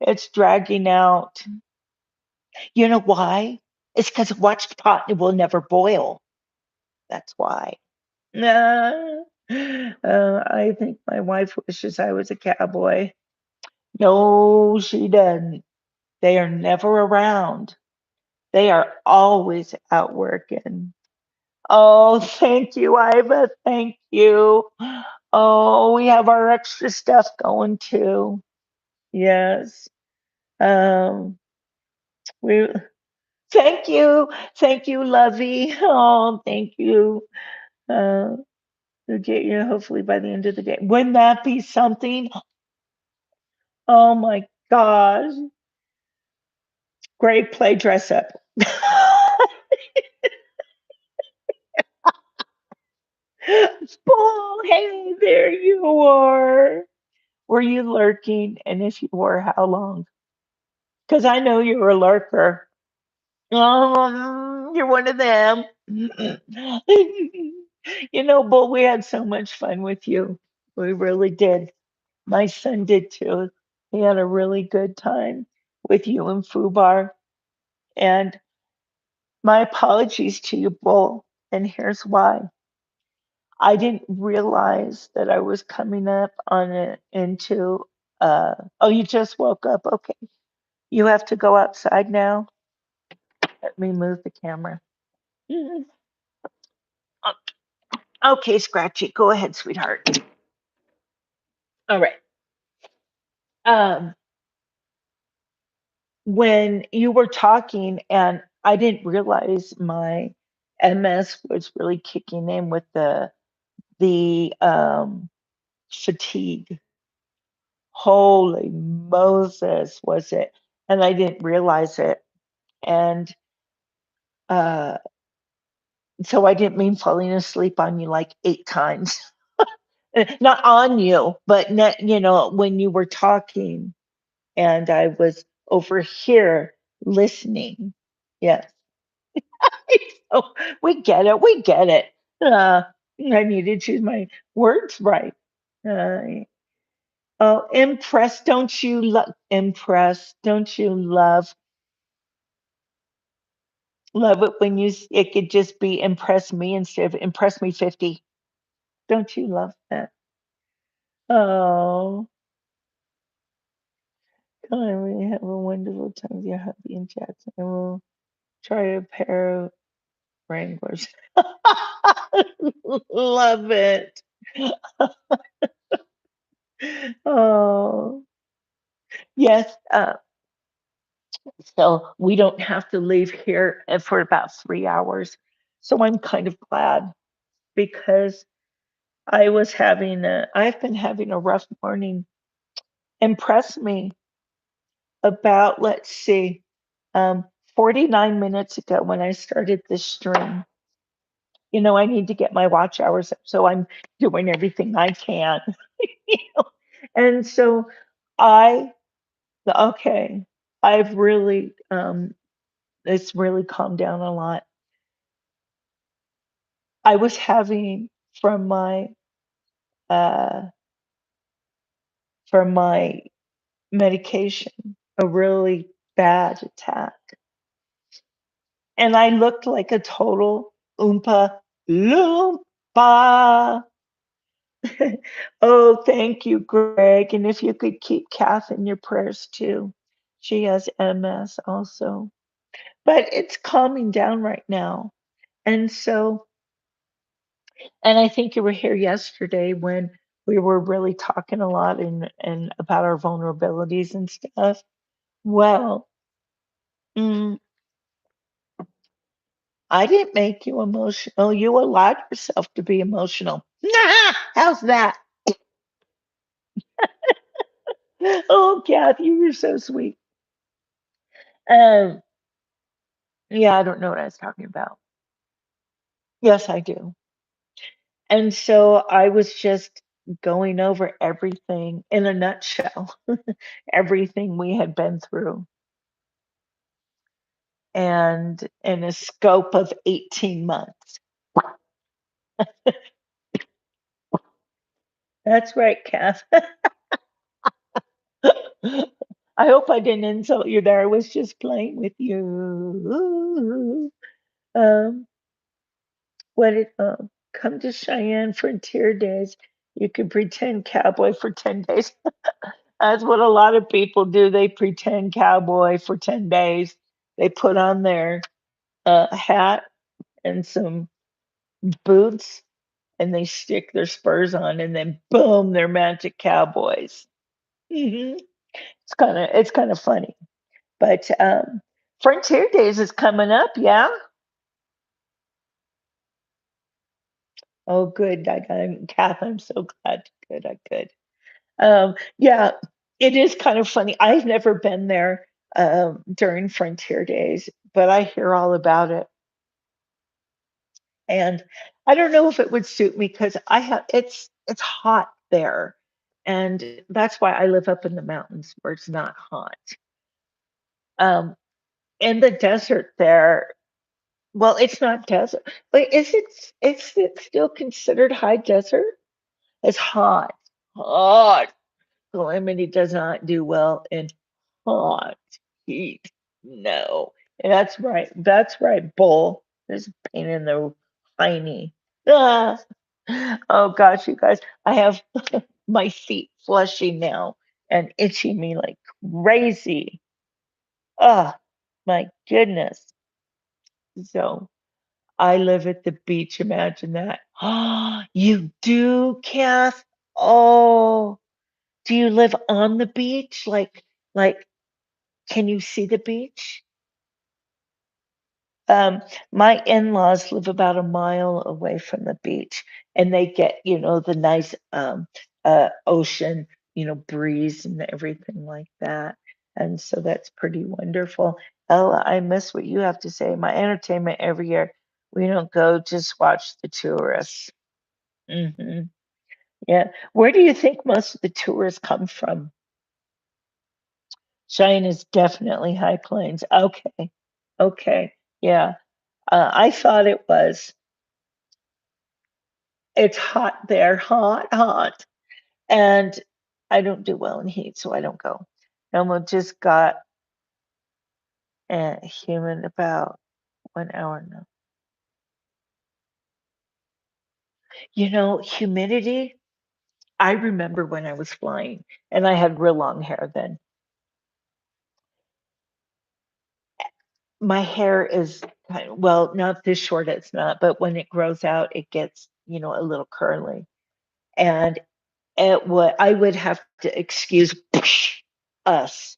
Speaker 1: it's dragging out. You know why? It's because watched pot will never boil. That's why. Nah. I think my wife wishes I was a cowboy. No, she doesn't. They are never around. They are always out working. Oh, thank you, Iva. Thank you. Oh, we have our extra stuff going too. Yes. Um, we thank you, Lovey. Oh, thank you. Uh, we'll get you hopefully by the end of the day. Wouldn't that be something? Oh my gosh. Great play dress up. Oh, hey, there you are. Were you lurking? And if you were, how long? Because I know you were a lurker. You're one of them. But we had so much fun with you. We really did. My son did too. He had a really good time with you and Fubar. And my apologies to you, Bull. And here's why. I didn't realize that I was coming up on it into oh, you just woke up. Okay. You have to go outside now. Let me move the camera. Mhm. Okay, Scratchy, go ahead, sweetheart. All right. Um, when you were talking, and I didn't realize my MS was really kicking in with the fatigue. Holy Moses, was it? And I didn't realize it. And uh, so I didn't mean falling asleep on you like 8 times. Not on you, but when you were talking and I was over here listening. Yes. Oh, we get it. We get it. I need to choose my words right. Uh, oh, impress. Don't you love impress? Don't you love it when it could just be impress me instead of impress me 50? Don't you love that? Oh, we have a wonderful time with your hubby and Jackson. I will try a pair of Wranglers. Love it. Oh, yes. So we don't have to leave here for about 3 hours. So I'm kind of glad because I've been having a rough morning. Impress me about, let's see, 49 minutes ago when I started this stream. I need to get my watch hours up, so I'm doing everything I can. you know? And so I, okay, I've really, it's really calmed down a lot. I was having from my, uh, from my medication a really bad attack, and I looked like a total Oompa Loompa. Ba. Oh, thank you, Greg. And if you could keep Kath in your prayers too. She has MS also. But it's calming down right now. And so, and I think you were here yesterday when we were really talking a lot and about our vulnerabilities and stuff. Well, mm, I didn't make you emotional. You allowed yourself to be emotional. Nah, how's that? Oh, Kathy, you're so sweet. Um, yeah, I don't know what I was talking about. Yes, I do. And so I was just going over everything in a nutshell, everything we had been through, and in a scope of 18 months. That's right, Kath. I hope I didn't insult you there. I was just playing with you. Um, when it come to Cheyenne Frontier Days, you could pretend cowboy for 10 days. That's what a lot of people do. They pretend cowboy for 10 days. They put on their hat and some boots and they stick their spurs on and then boom, they're magic cowboys. Mhm. It's kind of funny. But Frontier Days is coming up, yeah? Oh, good. Kath, I'm so glad. Good, I could. Yeah, it is kind of funny. I've never been there during Frontier Days, but I hear all about it. And I don't know if it would suit me because it's hot there. And that's why I live up in the mountains where it's not hot. Um, in the desert there, well, it's not desert. But is it still considered high desert? It's hot. Hot. Calamity does not do well in hot heat. No. That's right. That's right, Bull. There's a pain in the hiney. Ah. Oh gosh, you guys, I have my feet flushing now and itching me like crazy. Oh my goodness. So I live at the beach. Imagine that. You do, Kath? Oh, do you live on the beach? Like, can you see the beach? My in-laws live about a mile away from the beach, and they get, the nice ocean, breeze and everything like that. And so that's pretty wonderful. Ella, I miss what you have to say. My entertainment every year, we don't go, just watch the tourists. Hmm. Yeah. Where do you think most of the tourists come from? Cheyenne is definitely high plains. Okay. Okay. Yeah. I thought it was. It's hot there, hot, hot. And I don't do well in heat, so I don't go. And we just got humid about 1 hour now. Humidity, I remember when I was flying and I had real long hair then. My hair is well, not this short, it's not, but when it grows out, it gets, a little curly. And I would have to excuse us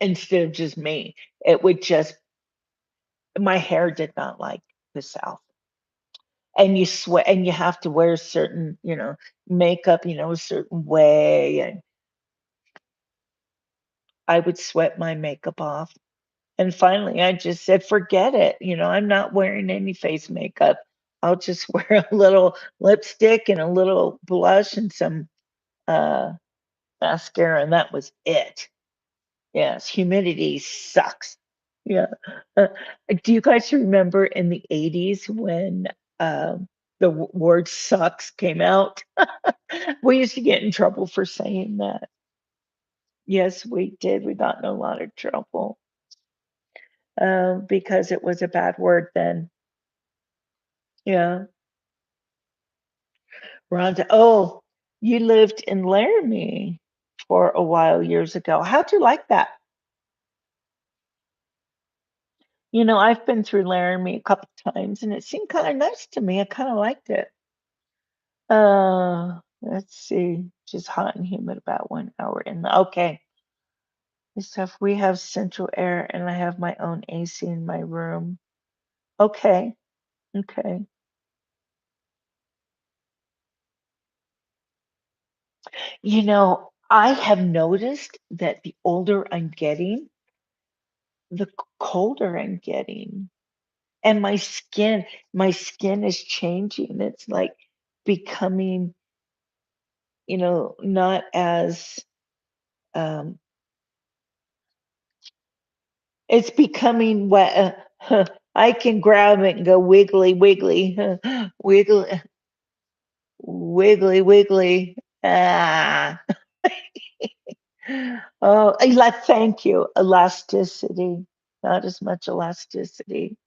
Speaker 1: instead of just me. It would just My hair did not like the South. And you sweat and you have to wear certain, makeup, a certain way. And I would sweat my makeup off. And finally I just said, forget it. I'm not wearing any face makeup. I'll just wear a little lipstick and a little blush and some uh mascara, and that was it. Yes, humidity sucks. Yeah. Uh, do you guys remember in the 80s when the word sucks came out? We used to get in trouble for saying that. Yes, we did. We got in a lot of trouble because it was a bad word then. Yeah. Rhonda. Oh, you lived in Laramie for a while years ago. How'd you like that? I've been through Laramie a couple times and it seemed kind of nice to me. I kind of liked it. Let's see. Just hot and humid about 1 hour in the okay. This stuff we have central air and I have my own AC in my room. Okay. Okay. I have noticed that the older I'm getting, the colder I'm getting. And my skin is changing. It's like becoming, not as um it's becoming wet. I can grab it and go wiggly, wiggly, wiggly, wiggly, wiggly. Ah. Oh, thank you. Elasticity. Not as much elasticity.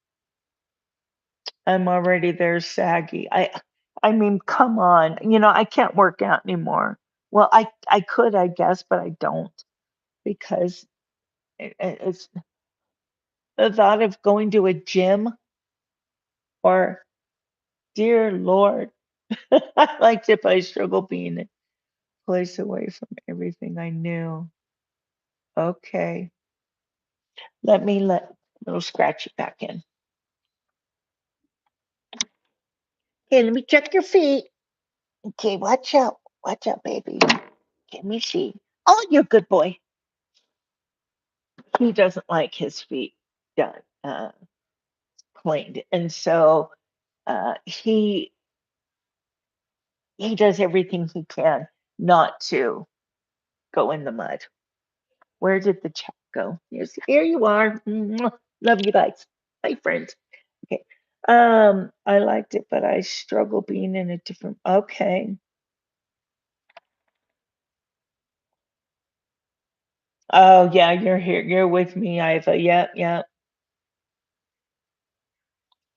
Speaker 1: I'm already there saggy. I mean, come on. I can't work out anymore. Well, I could, I guess, but I don't because it's the thought of going to a gym or dear Lord, I liked if I struggle being a place away from everything I knew. Okay. Let little scratchy back in. Hey, let me check your feet. Okay, watch out. Watch out, baby. Let me see. Oh, you're a good boy. He doesn't like his feet done, cleaned, and so he does everything he can not to go in the mud. Where did the chat go? Yes, here you are. Mwah. Love you guys. Bye, friends. Okay. I liked it, but I struggle being in a different. Okay. Oh yeah, you're here. You're with me, Iva. Yep, yep.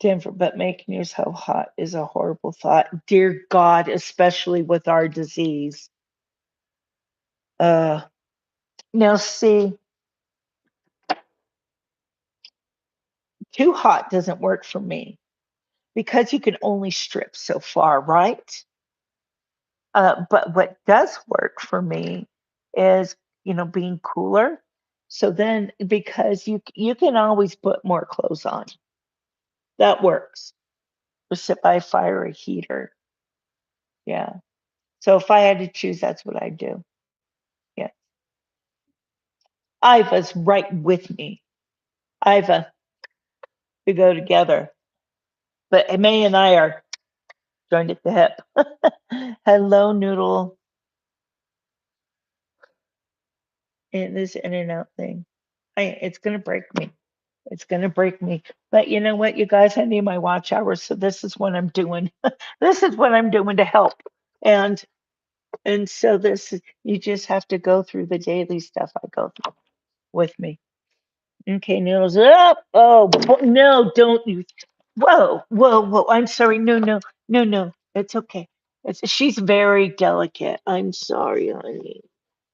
Speaker 1: Denver, but making yourself hot is a horrible thought. Dear God, especially with our disease. Uh, now see, too hot doesn't work for me because you can only strip so far, right? But what does work for me is, being cooler. So then, because you can always put more clothes on, that works. Or sit by a fire or a heater. Yeah. So if I had to choose, that's what I'd do. Yeah. Iva's right with me. Iva, we go together. But May and I are joined at the hip. Hello, Noodle. And this in and out thing. It's gonna break me. It's gonna break me. But you know what, you guys, I need my watch hours, so this is what I'm doing. This is what I'm doing to help. And so you just have to go through the daily stuff I go through with me. Okay, Noodles up. Oh no, don't you. Whoa, whoa, whoa. I'm sorry. No, no, no, no. It's okay. She's very delicate. I'm sorry, honey.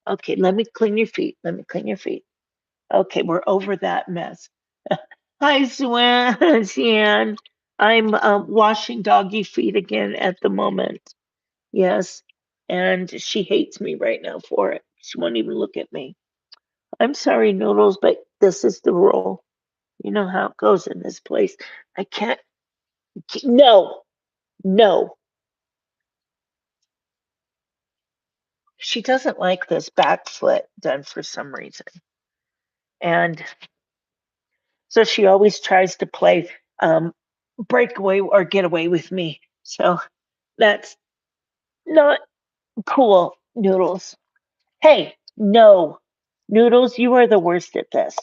Speaker 1: Okay, let me clean your feet. Let me clean your feet. Okay, we're over that mess. Hi, Swan, Sian. I'm washing doggy feet again at the moment. Yes, and she hates me right now for it. She won't even look at me. I'm sorry, Noodles, but this is the rule. You know how it goes in this place. I can't. No, no. She doesn't like this back foot done for some reason. And so she always tries to play break away or get away with me. So that's not cool, Noodles. Hey, no. Noodles, you are the worst at this.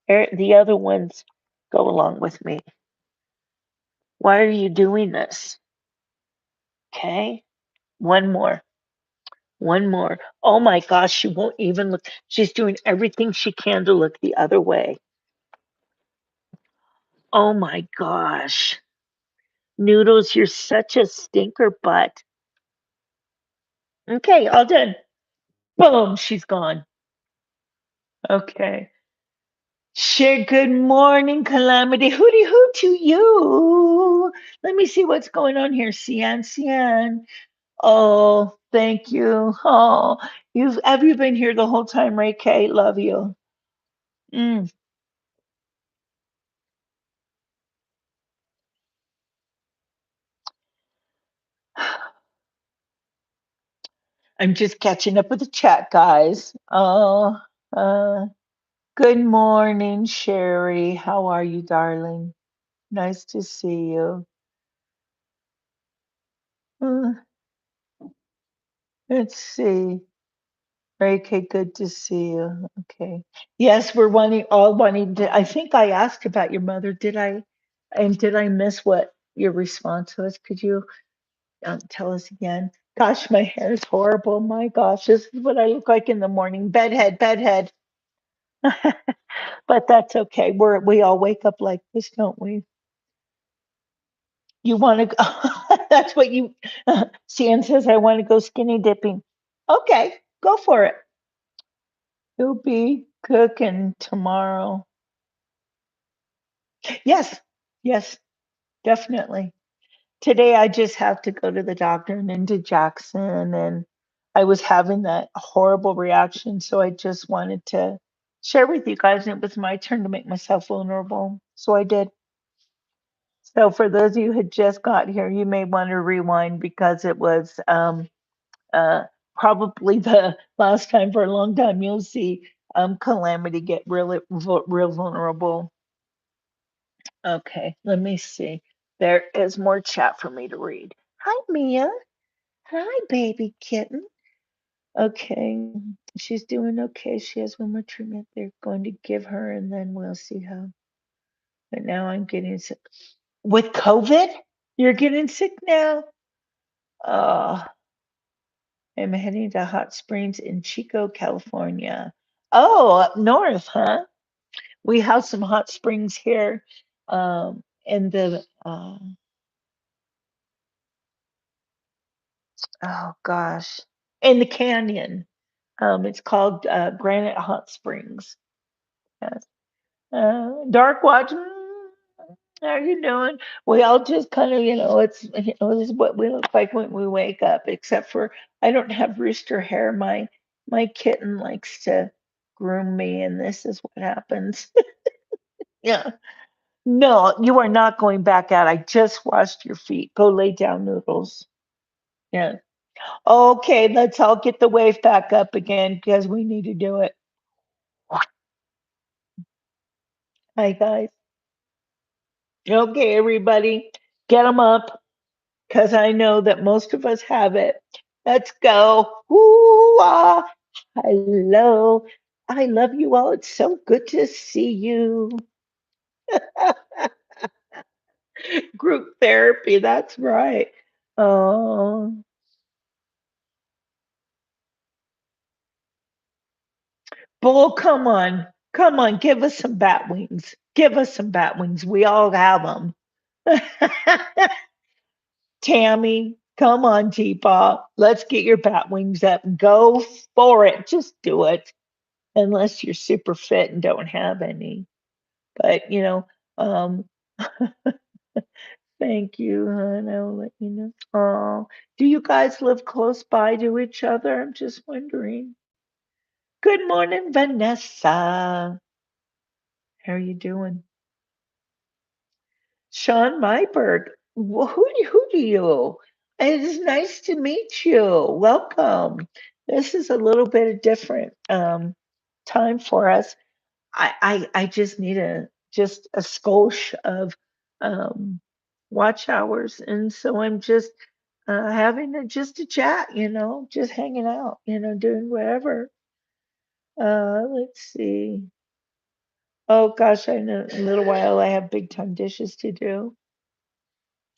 Speaker 1: The other ones go along with me. Why are you doing this? Okay. One more. One more. Oh my gosh, she won't even look. She's doing everything she can to look the other way. Oh my gosh. Noodles, you're such a stinker butt. Okay, all done. Boom, she's gone. Okay. Share good morning, Calamity. Hooty hoo to you. Let me see what's going on here. Cian, Cian. Oh, thank you. Oh, have you been here the whole time, Ray K? Love you. Mm, I'm just catching up with the chat, guys. Oh, good morning, Sherry. How are you, darling? Nice to see you. Uh, let's see. Okay, good to see you. Okay. Yes, we're all wanting to. I think I asked about your mother. Did I? And did I miss what your response was? Could you tell us again? Gosh, my hair is horrible. My gosh, this is what I look like in the morning. Bedhead, bedhead. But that's okay. We all wake up like this, don't we? You want to go? That's what you. Sian says I want to go skinny dipping. Okay, go for it. You'll be cooking tomorrow. Yes, yes, definitely. Today I just have to go to the doctor and into Jackson, and I was having that horrible reaction, so I just wanted to share with you guys, and it was my turn to make myself vulnerable. So I did. So for those of you who just got here, you may want to rewind because it was uh, probably the last time for a long time you'll see Calamity get real vulnerable. Okay, let me see. There is more chat for me to read. Hi, Mia. Hi, baby kitten. Okay, she's doing okay. She has one more treatment they're going to give her, and then we'll see how. But now I'm getting sick. With COVID? You're getting sick now? Oh, I'm heading to hot springs in Chico, California. Oh, up north, huh? We have some hot springs here in the oh gosh, in the canyon. It's called Granite Hot Springs. Yes. Dark Watch, how you doing? We all just kind of, this is what we look like when we wake up, except for I don't have rooster hair. My kitten likes to groom me, and this is what happens. Yeah. No, you are not going back out. I just washed your feet. Go lay down, Noodles. Yeah. Okay, let's all get the wave back up again because we need to do it. Hi, guys. Okay, everybody, get them up because I know that most of us have it. Let's go. Ooh, ah. Hello. I love you all. It's so good to see you. Group therapy, that's right. Oh, Bull, come on. Come on, give us some bat wings. Give us some bat wings. We all have them. Tammy, come on, Teapot. Let's get your bat wings up. Go for it. Just do it. Unless you're super fit and don't have any. But, um, thank you, hon. I'll let you know. Oh, do you guys live close by to each other? I'm just wondering. Good morning, Vanessa. How are you doing? Sean Myberg. Who do you? It is nice to meet you. Welcome. This is a little bit of different time for us. I just need a skosh of um, watch hours, and so I'm just having just a chat, just hanging out, doing whatever. Let's see. Oh gosh, I know in a little while I have big time dishes to do.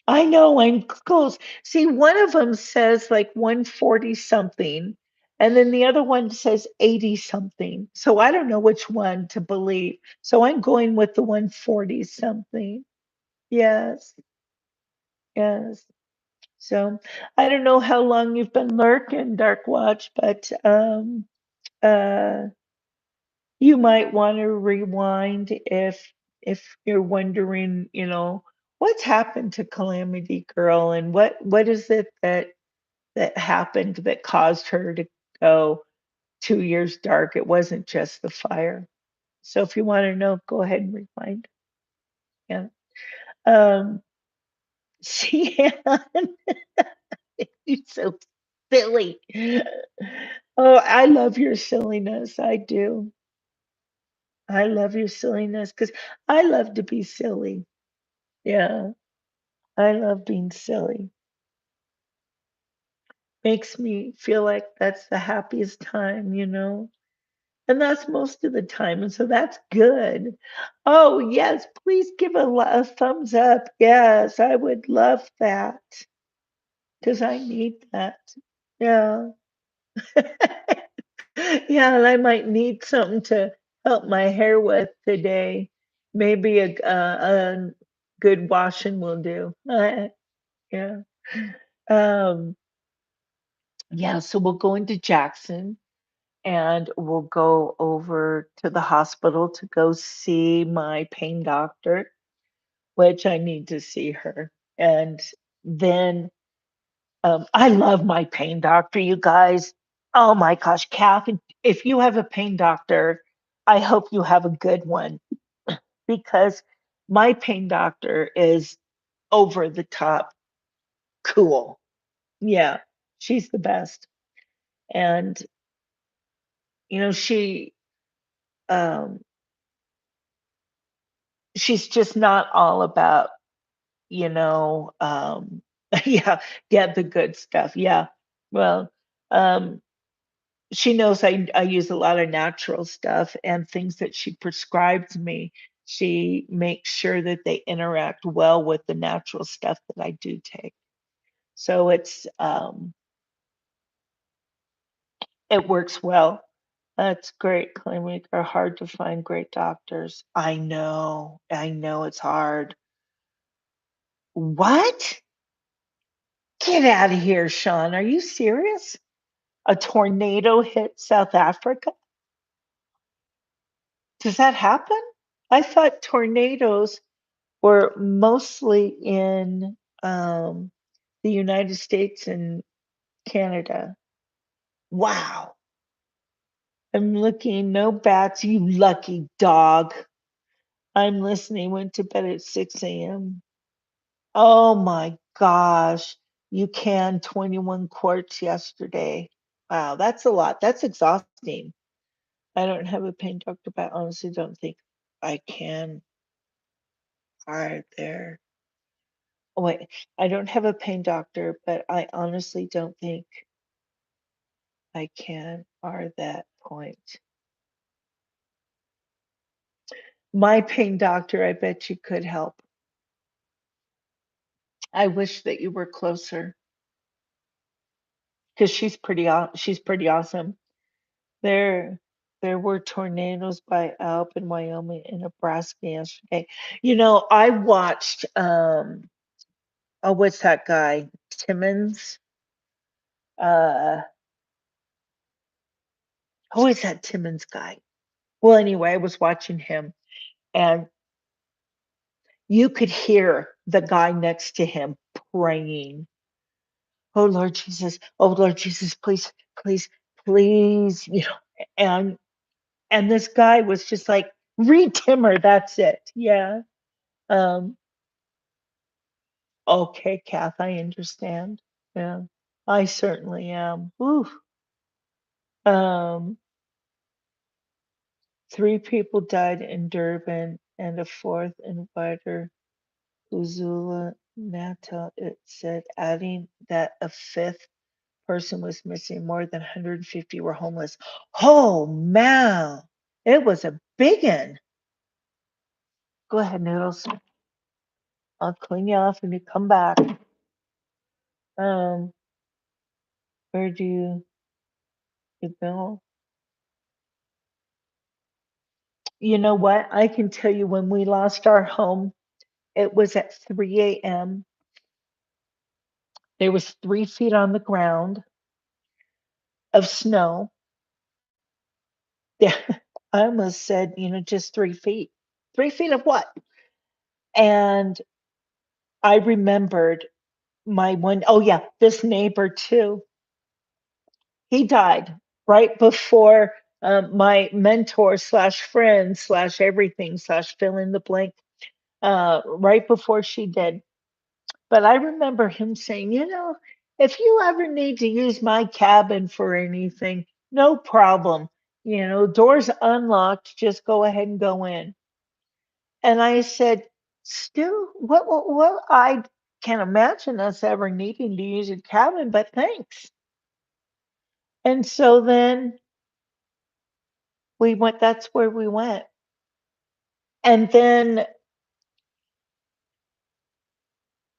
Speaker 1: I know I'm close. See, one of them says like 140 something, and then the other one says 80 something. So I don't know which one to believe. So I'm going with the 140 something. Yes, yes. So I don't know how long you've been lurking, Dark Watch, but uh, you might want to rewind if you're wondering, what's happened to Calamity Girl and what is it that happened that caused her to go 2 years dark. It wasn't just the fire. So if you want to know, go ahead and rewind. Yeah. Um, Sian, you're so silly. Oh, I love your silliness. I do. I love your silliness because I love to be silly. Yeah, I love being silly. Makes me feel like that's the happiest time. And that's most of the time, and so that's good. Oh, yes, please give a thumbs up. Yes, I would love that because I need that. Yeah. Yeah, and I might need something to help my hair with today. Maybe a good washing will do. Yeah. Um, yeah, so we'll go into Jackson and we'll go over to the hospital to go see my pain doctor, which I need to see her. And then I love my pain doctor, you guys. Oh my gosh, Kath, if you have a pain doctor, I hope you have a good one because my pain doctor is over the top cool. Yeah, she's the best. And, um, she's just not all about, you know, um, yeah, yeah, the good stuff. Yeah. Well, um, she knows I use a lot of natural stuff and things that she prescribes me. She makes sure that they interact well with the natural stuff that I do take. So it works well. That's great. Clinics are hard to find great doctors. I know it's hard. What? Get out of here, Sean. Are you serious? A tornado hit South Africa? Does that happen? I thought tornadoes were mostly in the United States and Canada. Wow. I'm looking, no bats, you lucky dog. I'm listening, went to bed at 6 a.m. Oh my gosh. You canned 21 quarts yesterday. Wow, that's a lot. That's exhausting. I don't have a pain doctor, but I honestly don't think I can. Are there? Oh, wait, I don't have a pain doctor, but I honestly don't think I can are that point. My pain doctor, I bet you could help. I wish that you were closer because she's pretty awesome. There there were tornadoes by Alp in Wyoming and Nebraska yesterday. I watched oh, what's that guy? Timmons? Uh who is that Timmons guy? Well, anyway, I was watching him and you could hear the guy next to him praying, "Oh Lord Jesus, oh Lord Jesus, please, please, please," and this guy was just like, "Read Timmer, that's it." Yeah. Um, okay, Kath, I understand. Yeah. I certainly am. Ooh. Um, 3 people died in Durban and a fourth in wider Uzula, Natal. It said, adding that a fifth person was missing. More than 150 were homeless. Oh, man. It was a big one. Go ahead, Noodles. I'll clean you off when you come back. Um, where do you go? You know what? I can tell you when we lost our home, it was at 3 a.m. There was 3 feet on the ground of snow. Yeah, I almost said, just 3 feet. 3 feet of what? And I remembered my one oh, yeah, this neighbor too. He died right before, my mentor slash friend slash everything slash fill in the blank, right before she did. But I remember him saying, if you ever need to use my cabin for anything, no problem. Doors unlocked, just go ahead and go in. And I said, still, what I can't imagine us ever needing to use a cabin, but thanks. And so then that's where we went. And then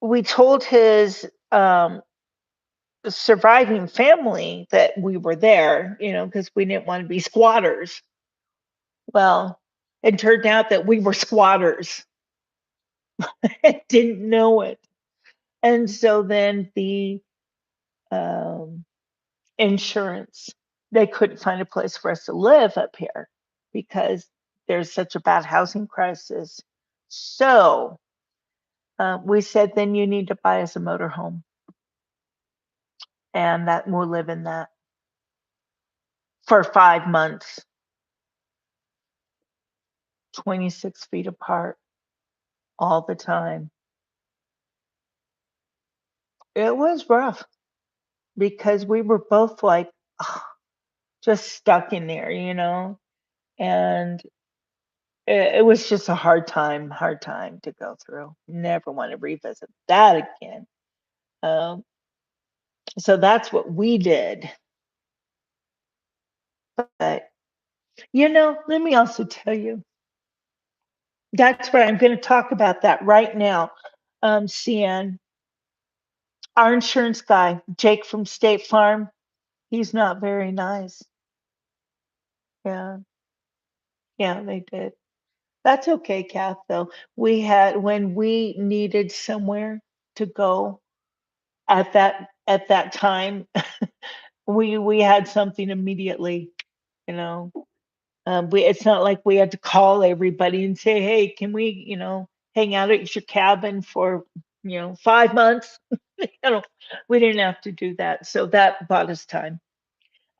Speaker 1: we told his surviving family that we were there, because we didn't want to be squatters. Well, it turned out that we were squatters. Didn't know it. And so then the um, insurance, they couldn't find a place for us to live up here because there's such a bad housing crisis. So we said, then you need to buy us a motorhome, and that we'll live in that for 5 months, 26 feet apart all the time. It was rough because we were both like, "Ugh," just stuck in there, and it was just a hard time to go through. Never want to revisit that again. Um, so that's what we did. But, let me also tell you, that's right. I'm going to talk about that right now. CN, our insurance guy, Jake from State Farm, he's not very nice. Yeah, yeah, they did. That's okay, Kath, though. When we needed somewhere to go at that time, we had something immediately, you know. It's not like we had to call everybody and say, "Hey, can we, hang out at your cabin for, 5 months?" You know, we didn't have to do that, so that bought us time.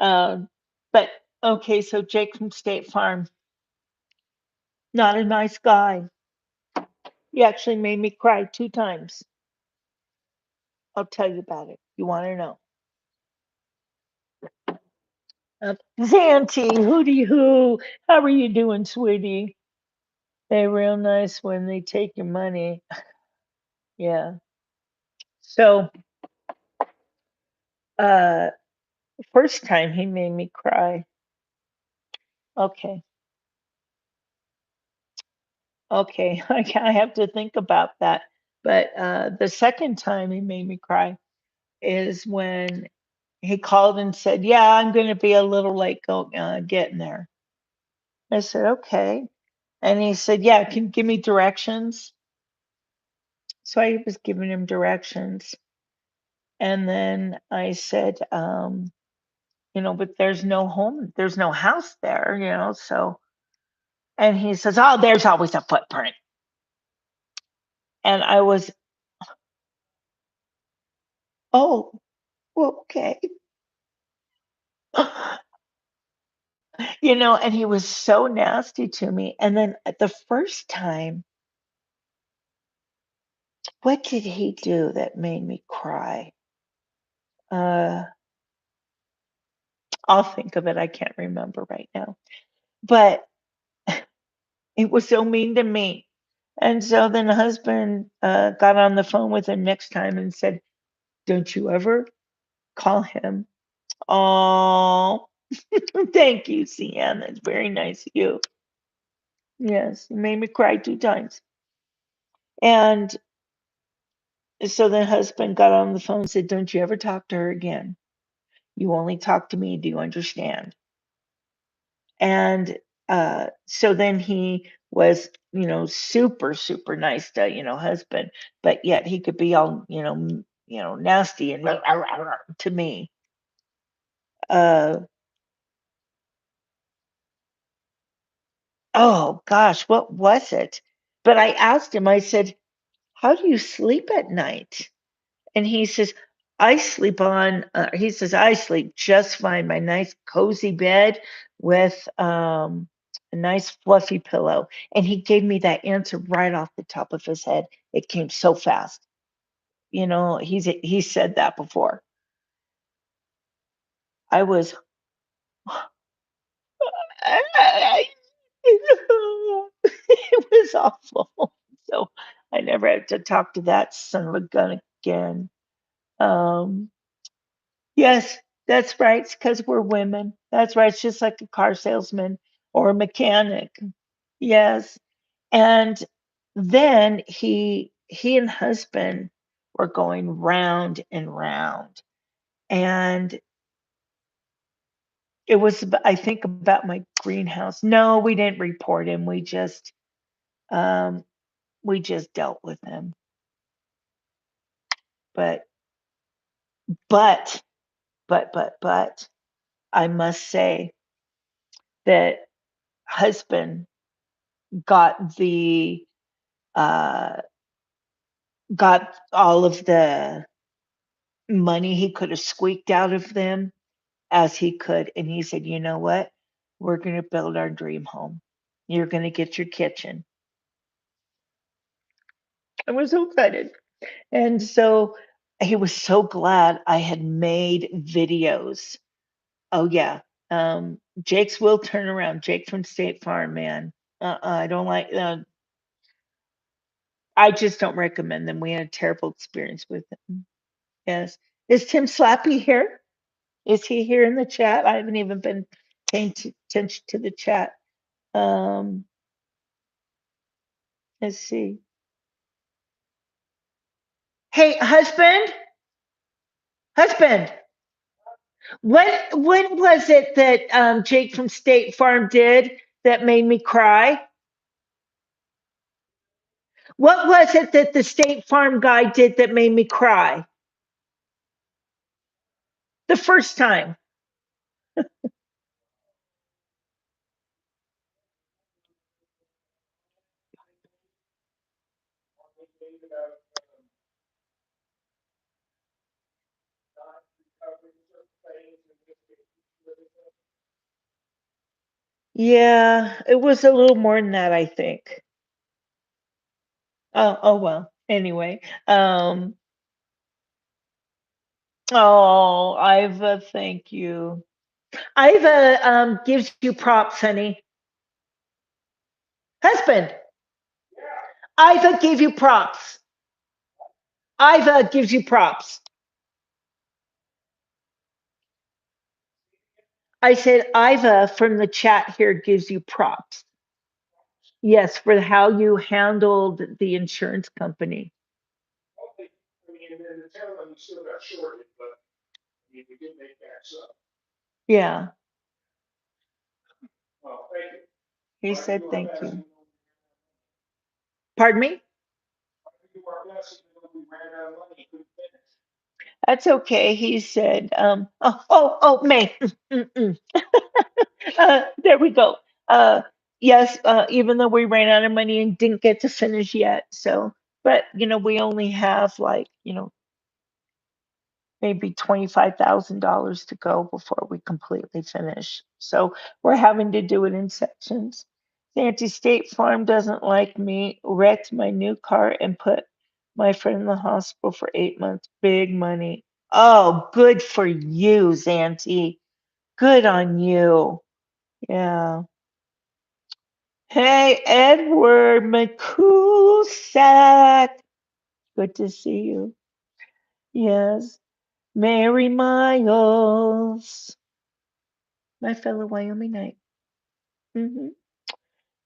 Speaker 1: Um, but okay, so Jake from State Farm, not a nice guy. He actually made me cry 2 times. I'll tell you about it. You wanna know? Zanty, hooty hoo. How are you doing, sweetie? They're real nice when they take your money. Yeah. So, uh, first time he made me cry. Okay. Okay. I have to think about that. But the second time he made me cry is when he called and said, "Yeah, I'm going to be a little late getting there." I said, "Okay." And he said, "Yeah, can you give me directions?" So I was giving him directions. And then I said, "But there's no home, there's no house there, so." And he says, "Oh, there's always a footprint." And I was, "Oh, well, okay." And he was so nasty to me. And then at the first time, what did he do that made me cry? Uh, I'll think of it. I can't remember right now. But it was so mean to me. And so then the husband got on the phone with him next time and said, "Don't you ever call him." Oh, thank you, Cian. That's very nice of you. Yes, you made me cry 2 times. And so the husband got on the phone and said, "Don't you ever talk to her again. You only talk to me. Do you understand?" And so then he was, super, super nice to, husband, but yet he could be all, nasty and to me. Uh, oh gosh, what was it? But I asked him, I said, "How do you sleep at night?" And he says, I sleep just fine. My nice cozy bed with a nice fluffy pillow. And he gave me that answer right off the top of his head. It came so fast. He said that before. I was, it was awful. So I never had to talk to that son of a gun again. Um, Yes, that's right. It's because we're women. That's right. It's just like a car salesman or a mechanic. Yes. And then he and husband were going round and round. And it was, I think, about my greenhouse. No, we didn't report him. Um, we just dealt with him. But, but, but, I must say that husband got the uh, got all of the money he could have squeaked out of them as he could. And he said, "You know what? We're going to build our dream home. You're going to get your kitchen." I was so excited. And so he was so glad I had made videos. Oh, yeah. Jake's will turn around. Jake from State Farm, man. I don't like, I just don't recommend them. We had a terrible experience with them. Yes. Is Tim Slappy here? Is he here in the chat? I haven't even been paying attention to the chat. Um, let's see. Hey, husband, what was it that Jake from State Farm did that made me cry? What was it that the State Farm guy did that made me cry the first time? Yeah, it was a little more than that, I think. Oh well. Anyway, oh, Iva, thank you. Iva gives you props, honey. Husband, Iva gave you props. Iva gives you props. I said Iva from the chat here gives you props. Yes, for how you handled the insurance company. Yeah, he said thank you. Pardon me? That's okay. He said, May. There we go. Yes, even though we ran out of money and didn't get to finish yet. So, but we only have like, maybe $25,000 to go before we completely finish. So we're having to do it in sections. Santee State Farm doesn't like me, wrecked my new car and put my friend in the hospital for 8 months. Big money. Oh, good for you, Santee. Good on you. Yeah. Hey, Edward McCoolsack. Good to see you. Yes. Mary Miles. My fellow Wyomingite. Hmm.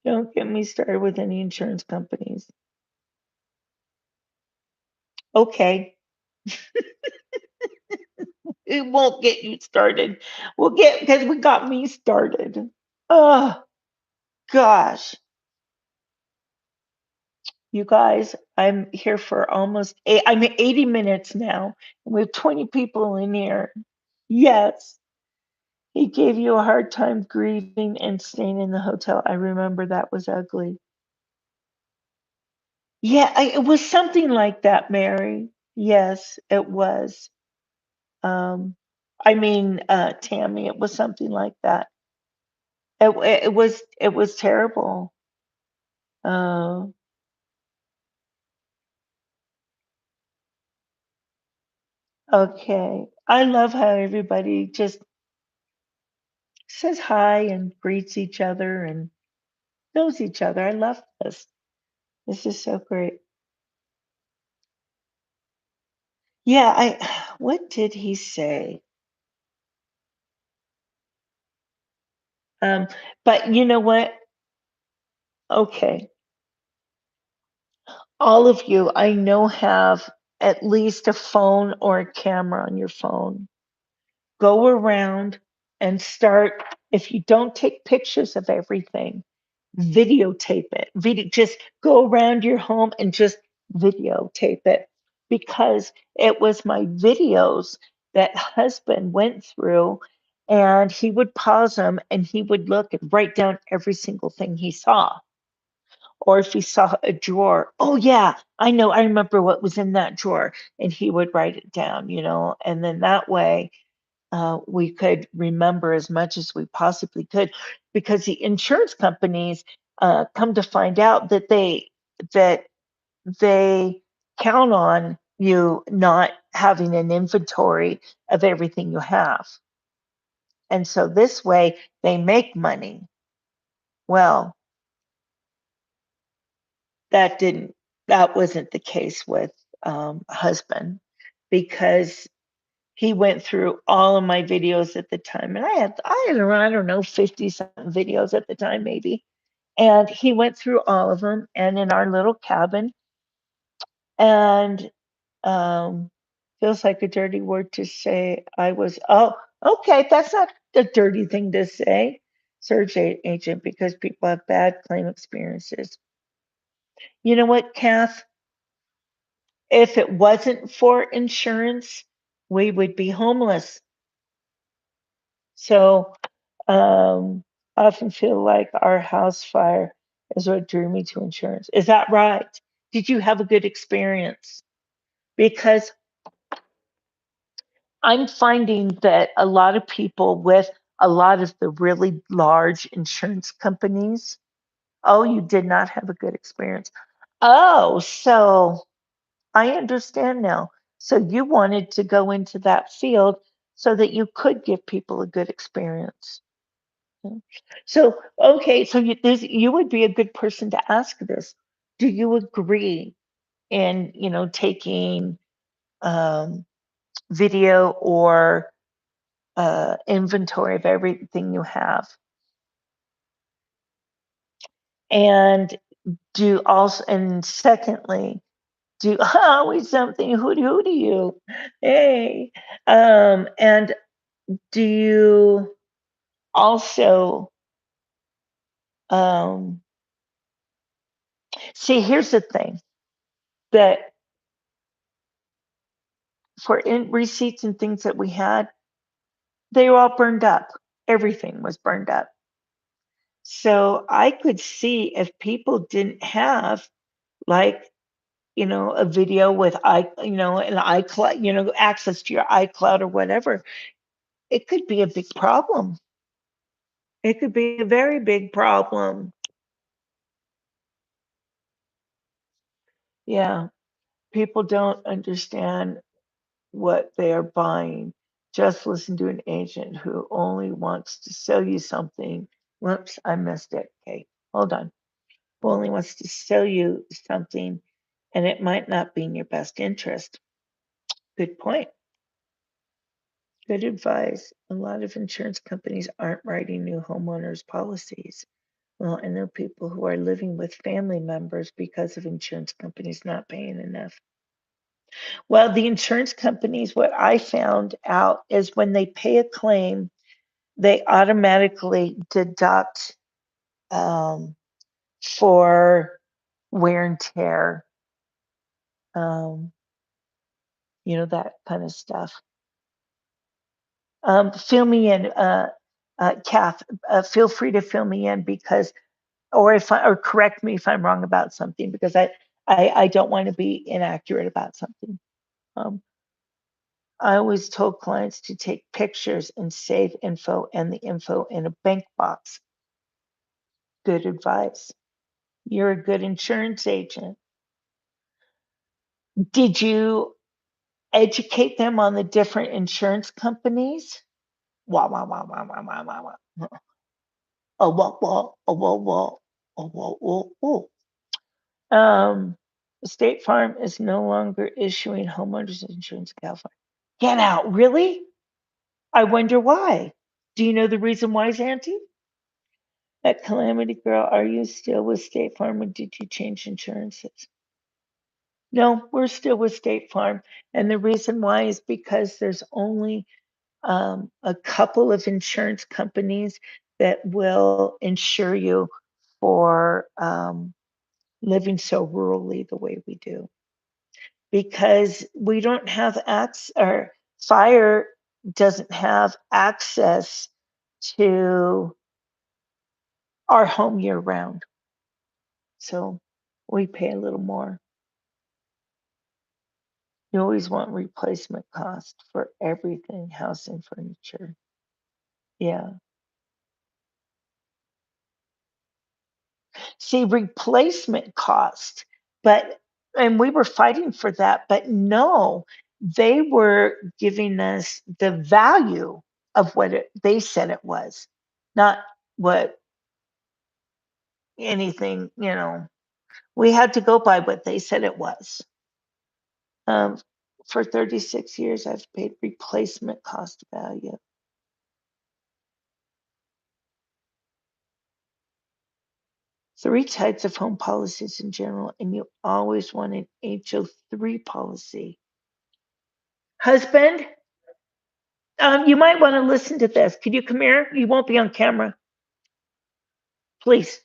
Speaker 1: Don't get me started with any insurance companies. Okay, it won't get you started. We'll get because we got me started. Oh gosh, you guys, I'm here for almost I'm at 80 minutes now, and we have 20 people in here. Yes. He gave you a hard time grieving and staying in the hotel. I remember that was ugly. Yeah, it was something like that, Mary. Yes, it was. Um, Tammy, it was something like that. It was terrible. Uh, okay. I love how everybody just says hi and greets each other and knows each other. I love this. This is so great. Yeah, I what did he say? Um, but you know what? Okay. All of you I know have at least a phone or a camera on your phone. Go around and start, if you don't take pictures of everything, videotape it. Just go around your home and just videotape it, because it was my videos that husband went through, and he would pause them and he would look and write down every single thing he saw. Or if he saw a drawer, oh yeah, I know, I remember what was in that drawer, and he would write it down, and then that way we could remember as much as we possibly could, because the insurance companies come to find out that they count on you not having an inventory of everything you have, and so this way they make money. Well, that didn't that wasn't the case with husband, because he went through all of my videos at the time, and I had around, I don't know, 50 something videos at the time, maybe. And he went through all of them, and in our little cabin, and um, feels like a dirty word to say. Oh, okay, that's not a dirty thing to say, surge agent, because people have bad claim experiences. You know what, Kath? If it wasn't for insurance, we would be homeless. So I often feel like our house fire is what drew me to insurance. Is that right? Did you have a good experience? Because I'm finding that a lot of people with a lot of the really large insurance companies, oh, you did not have a good experience. Oh, so I understand now. So you wanted to go into that field so that you could give people a good experience. Yeah. So, okay, so you would be a good person to ask this. Do you agree in, taking um, video or inventory of everything you have? And and secondly, always something hooty you. Hey, and do you also um, see? Here's the thing, that for receipts and things that we had, they were all burned up. Everything was burned up. So I could see if people didn't have, like, a video with an iCloud, access to your iCloud or whatever, it could be a big problem. It could be a very big problem. Yeah, people don't understand what they are buying. Just listen to an agent who only wants to sell you something. Whoops, I missed it. Okay, hold on. Who only wants to sell you something, and it might not be in your best interest. Good point. Good advice. A lot of insurance companies aren't writing new homeowners policies. Well, I know people who are living with family members because of insurance companies not paying enough. Well, the insurance companies, what I found out is when they pay a claim, they automatically deduct um, for wear and tear. um, that kind of stuff. Fill me in, Kath. Feel free to fill me in because, or correct me if I'm wrong about something because I don't want to be inaccurate about something. Um, I always told clients to take pictures and save info and the info in a bank box. Good advice. You're a good insurance agent. Did you educate them on the different insurance companies? Wah, wah, wah, wah, wah, wah, wah, wah. Oh, wah, wah, oh, wah, wah, oh, wah, wah, wah. Um, State Farm is no longer issuing homeowners insurance in California. Get out, really? I wonder why. Do you know the reason why, Auntie? That Calamity Girl, are you still with State Farm or did you change insurances? No, we're still with State Farm. And the reason why is because there's only a couple of insurance companies that will insure you for living so rurally the way we do. Because we don't have access, or fire doesn't have access to our home year round. So we pay a little more. You always want replacement cost for everything, house and furniture. Yeah. See, replacement cost, but, and we were fighting for that, but no, they were giving us the value of what they said it was, not what anything, we had to go by what they said it was. Um, for 36 years, I've paid replacement cost value. Three types of home policies in general, and you always want an HO3 policy. Husband, you might want to listen to this. Could you come here? You won't be on camera. Please.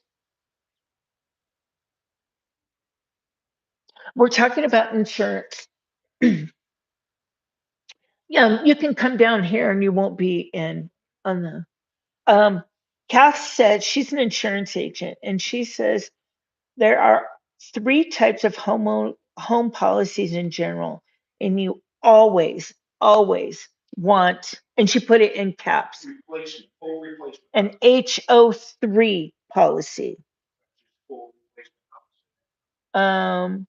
Speaker 1: We're talking about insurance. Yeah, you can come down here and you won't be in on the Kath said she's an insurance agent and she says there are three types of home policies in general, and you always want, and she put it in caps, an HO3 policy. Um,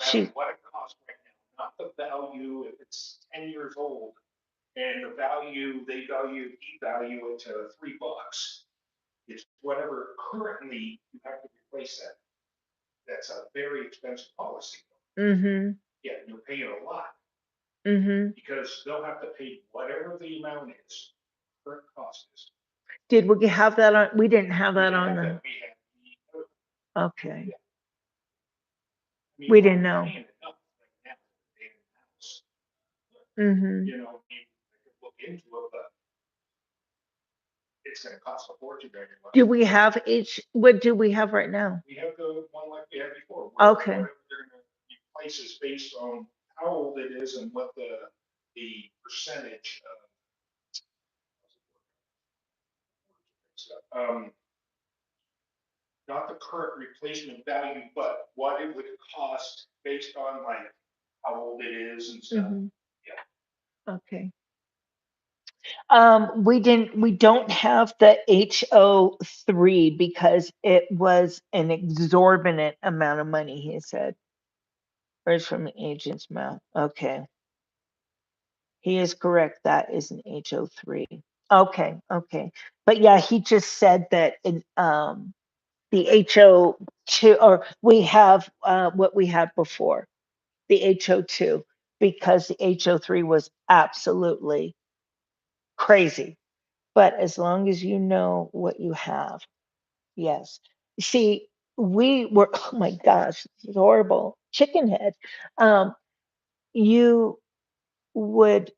Speaker 1: she what it costs right now, not the value if it's 10 years old, and the value they value it to $3. It's whatever currently you have to replace that. That's a very expensive policy. Mm-hmm. Yeah, you're paying a lot. Mm-hmm. Because they'll have to pay whatever the amount is, current cost is. Did we have that on? We didn't have that on the. Okay. Yeah. I mean, we didn't know. Mm-hmm. You look into it, but it's going to cost a fortune very much. Do we have what do we have right now? We have the one like we had before. Okay. They're going to be prices based on how old it is and what the percentage of not the current replacement value, but what it would cost based on like how old it is and stuff. Mm-hmm. Yeah. Okay. We don't have the HO3 because it was an exorbitant amount of money, he said. Words from the agent's mouth. Okay. He is correct. That is an HO3. Okay. But yeah, he just said that in the HO2, or we have what we had before, the HO2, because the HO3 was absolutely crazy. But as long as you know what you have, yes. See, we were, oh my gosh, this is horrible. Chicken head. You would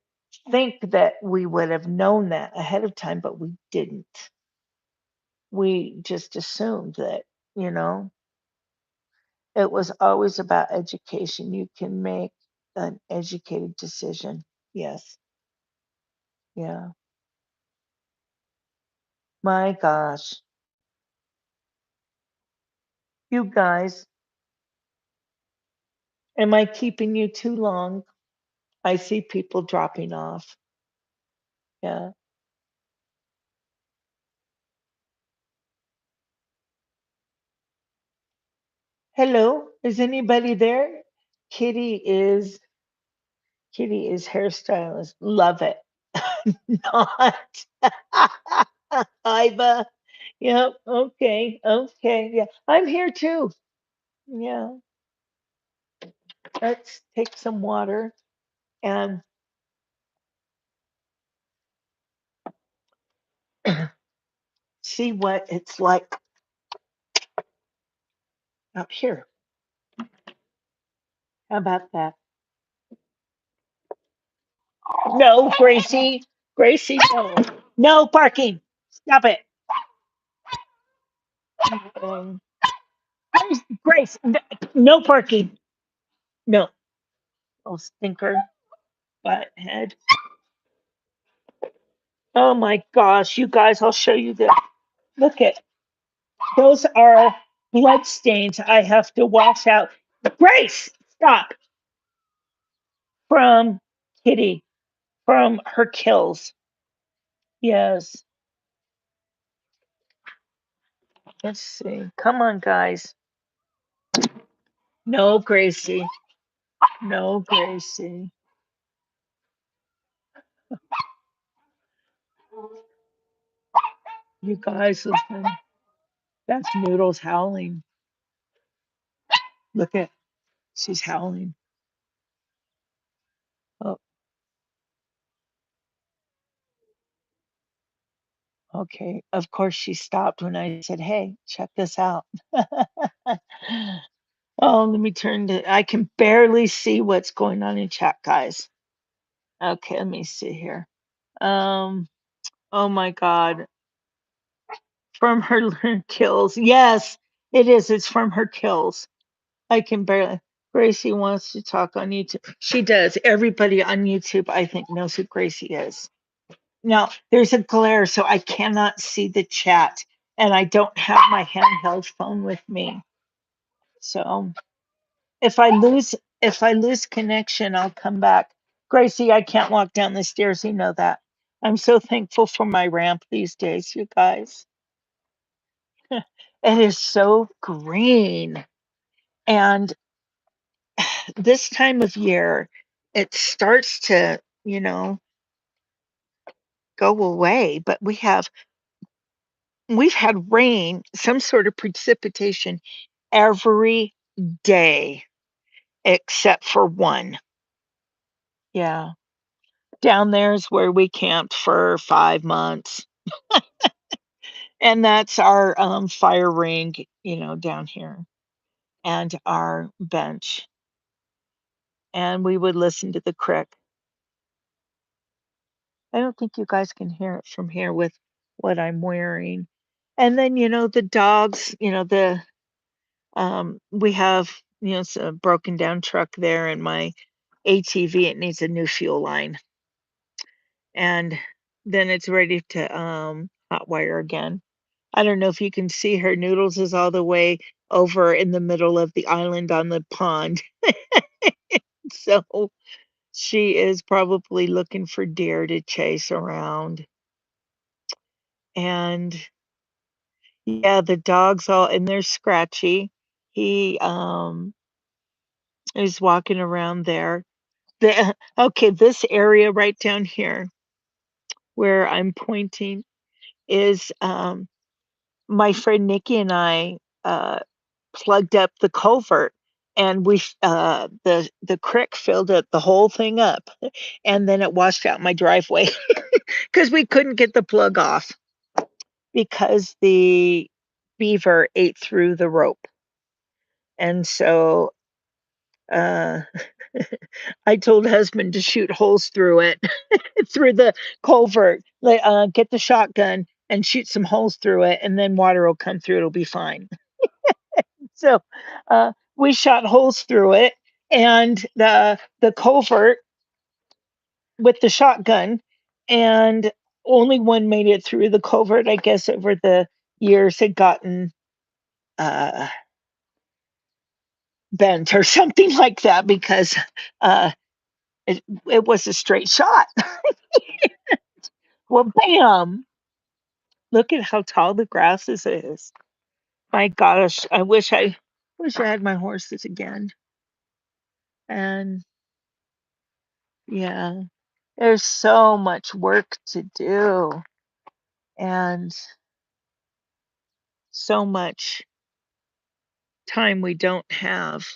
Speaker 1: think that we would have known that ahead of time, but we didn't. We just assumed that, you know. It was always about education. You can make an educated decision. Yes. Yeah. My gosh. You guys, am I keeping you too long? I see people dropping off. Yeah. Hello, is anybody there? Kitty is Kitty is hairstylist. Love it. Not. Iva. Yep. Okay. Okay. Yeah. I'm here too. Yeah. Let's take some water and see what it's like out here. How about that? No, Gracie. Gracie, no. No parking. Stop it. Um, Grace, no parking. No. Oh, stinker. Butthead. Oh my gosh, you guys, I'll show you this. Look at those are blood stains I have to wash out. Grace, stop. From Kitty, from her kills. Yes. Let's see. Come on, guys. No, Gracie. No, Gracie. You guys, listen. That's Noodles howling. Look at, she's howling. Oh, okay. Of course, she stopped when I said, "Hey, check this out." Oh, let me turn to, I can barely see what's going on in chat, guys. Okay, let me see here. Um, oh my God. From her kills. Yes, it is. It's from her kills. I can barely. Gracie wants to talk on YouTube. She does. Everybody on YouTube, I think, knows who Gracie is. Now, there's a glare, so I cannot see the chat, and I don't have my handheld phone with me. So if I lose connection, I'll come back. Gracie, I can't walk down the stairs. You know that. I'm so thankful for my ramp these days, you guys. It is so green. And this time of year, it starts to, go away, but we've had rain, some sort of precipitation every day except for one. Yeah. Down there's where we camped for 5 months. And that's our fire ring, down here and our bench. And we would listen to the crick. I don't think you guys can hear it from here with what I'm wearing. And then, the dogs, we have, it's a broken down truck there and my ATV, it needs a new fuel line. And then it's ready to hot wire again. I don't know if you can see her. Noodles is all the way over in the middle of the island on the pond. So she is probably looking for deer to chase around. And yeah, the dogs all and they're scratchy. He is walking around there. Okay, this area right down here where I'm pointing is my friend Nikki and I plugged up the culvert and the creek filled it the whole thing up and then it washed out my driveway because we couldn't get the plug off because the beaver ate through the rope. And so uh I told husband to shoot holes through it through the culvert, like get the shotgun and shoot some holes through it and then water will come through, it'll be fine. So we shot holes through it, and the culvert with the shotgun, and only one made it through the culvert. I guess over the years had gotten uh, bent or something like that because uh, it, it was a straight shot. Well, bam! Look at how tall the grasses is. My gosh, I wish I had my horses again. And yeah, there's so much work to do and so much time we don't have.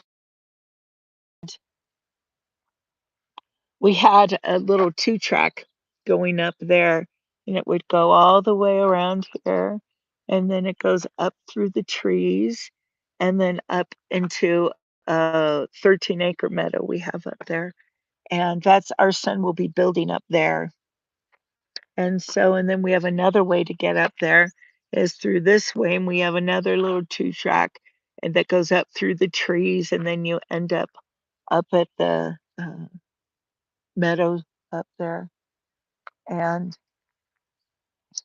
Speaker 1: We had a little two track going up there, and it would go all the way around here, and then it goes up through the trees, and then up into a 13-acre meadow we have up there. And that's our son will be building up there. And then we have another way to get up there is through this way, and we have another little two track and that goes up through the trees, and then you end up at the meadows up there. And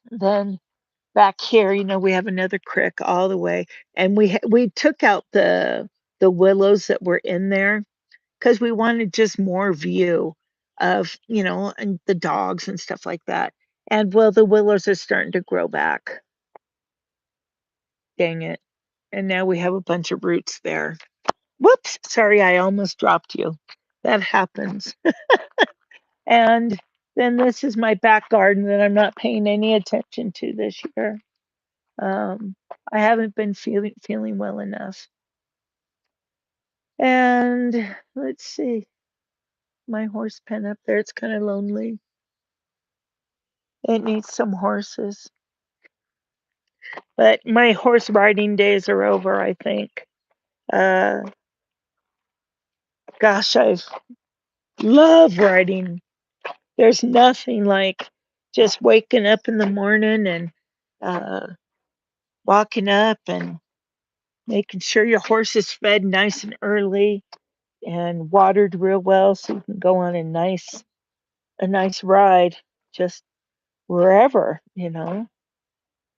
Speaker 1: then back here, we have another creek all the way, and we took out the willows that were in there because we wanted just more view of, and the dogs and stuff like that. And well, the willows are starting to grow back. Dang it. And now we have a bunch of roots there. Whoops, sorry, I almost dropped you. That happens. And then this is my back garden that I'm not paying any attention to this year. Um, I haven't been feeling well enough. And let's see, my horse pen up there. It's kind of lonely. It needs some horses. But my horse riding days are over, I think. Uh, gosh, I love riding. There's nothing like just waking up in the morning and uh, walking up and making sure your horse is fed nice and early and watered real well so you can go on a nice ride just wherever,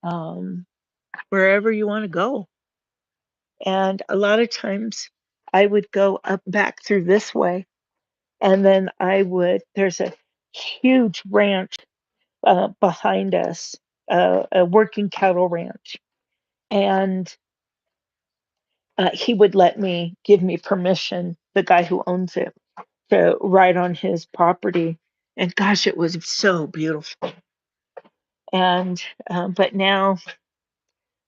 Speaker 1: um, wherever you want to go. And a lot of times I would go up back through this way, and then there's a huge ranch behind us, a working cattle ranch. And he would give me permission, the guy who owns it, to ride on his property. And gosh, it was so beautiful. And but now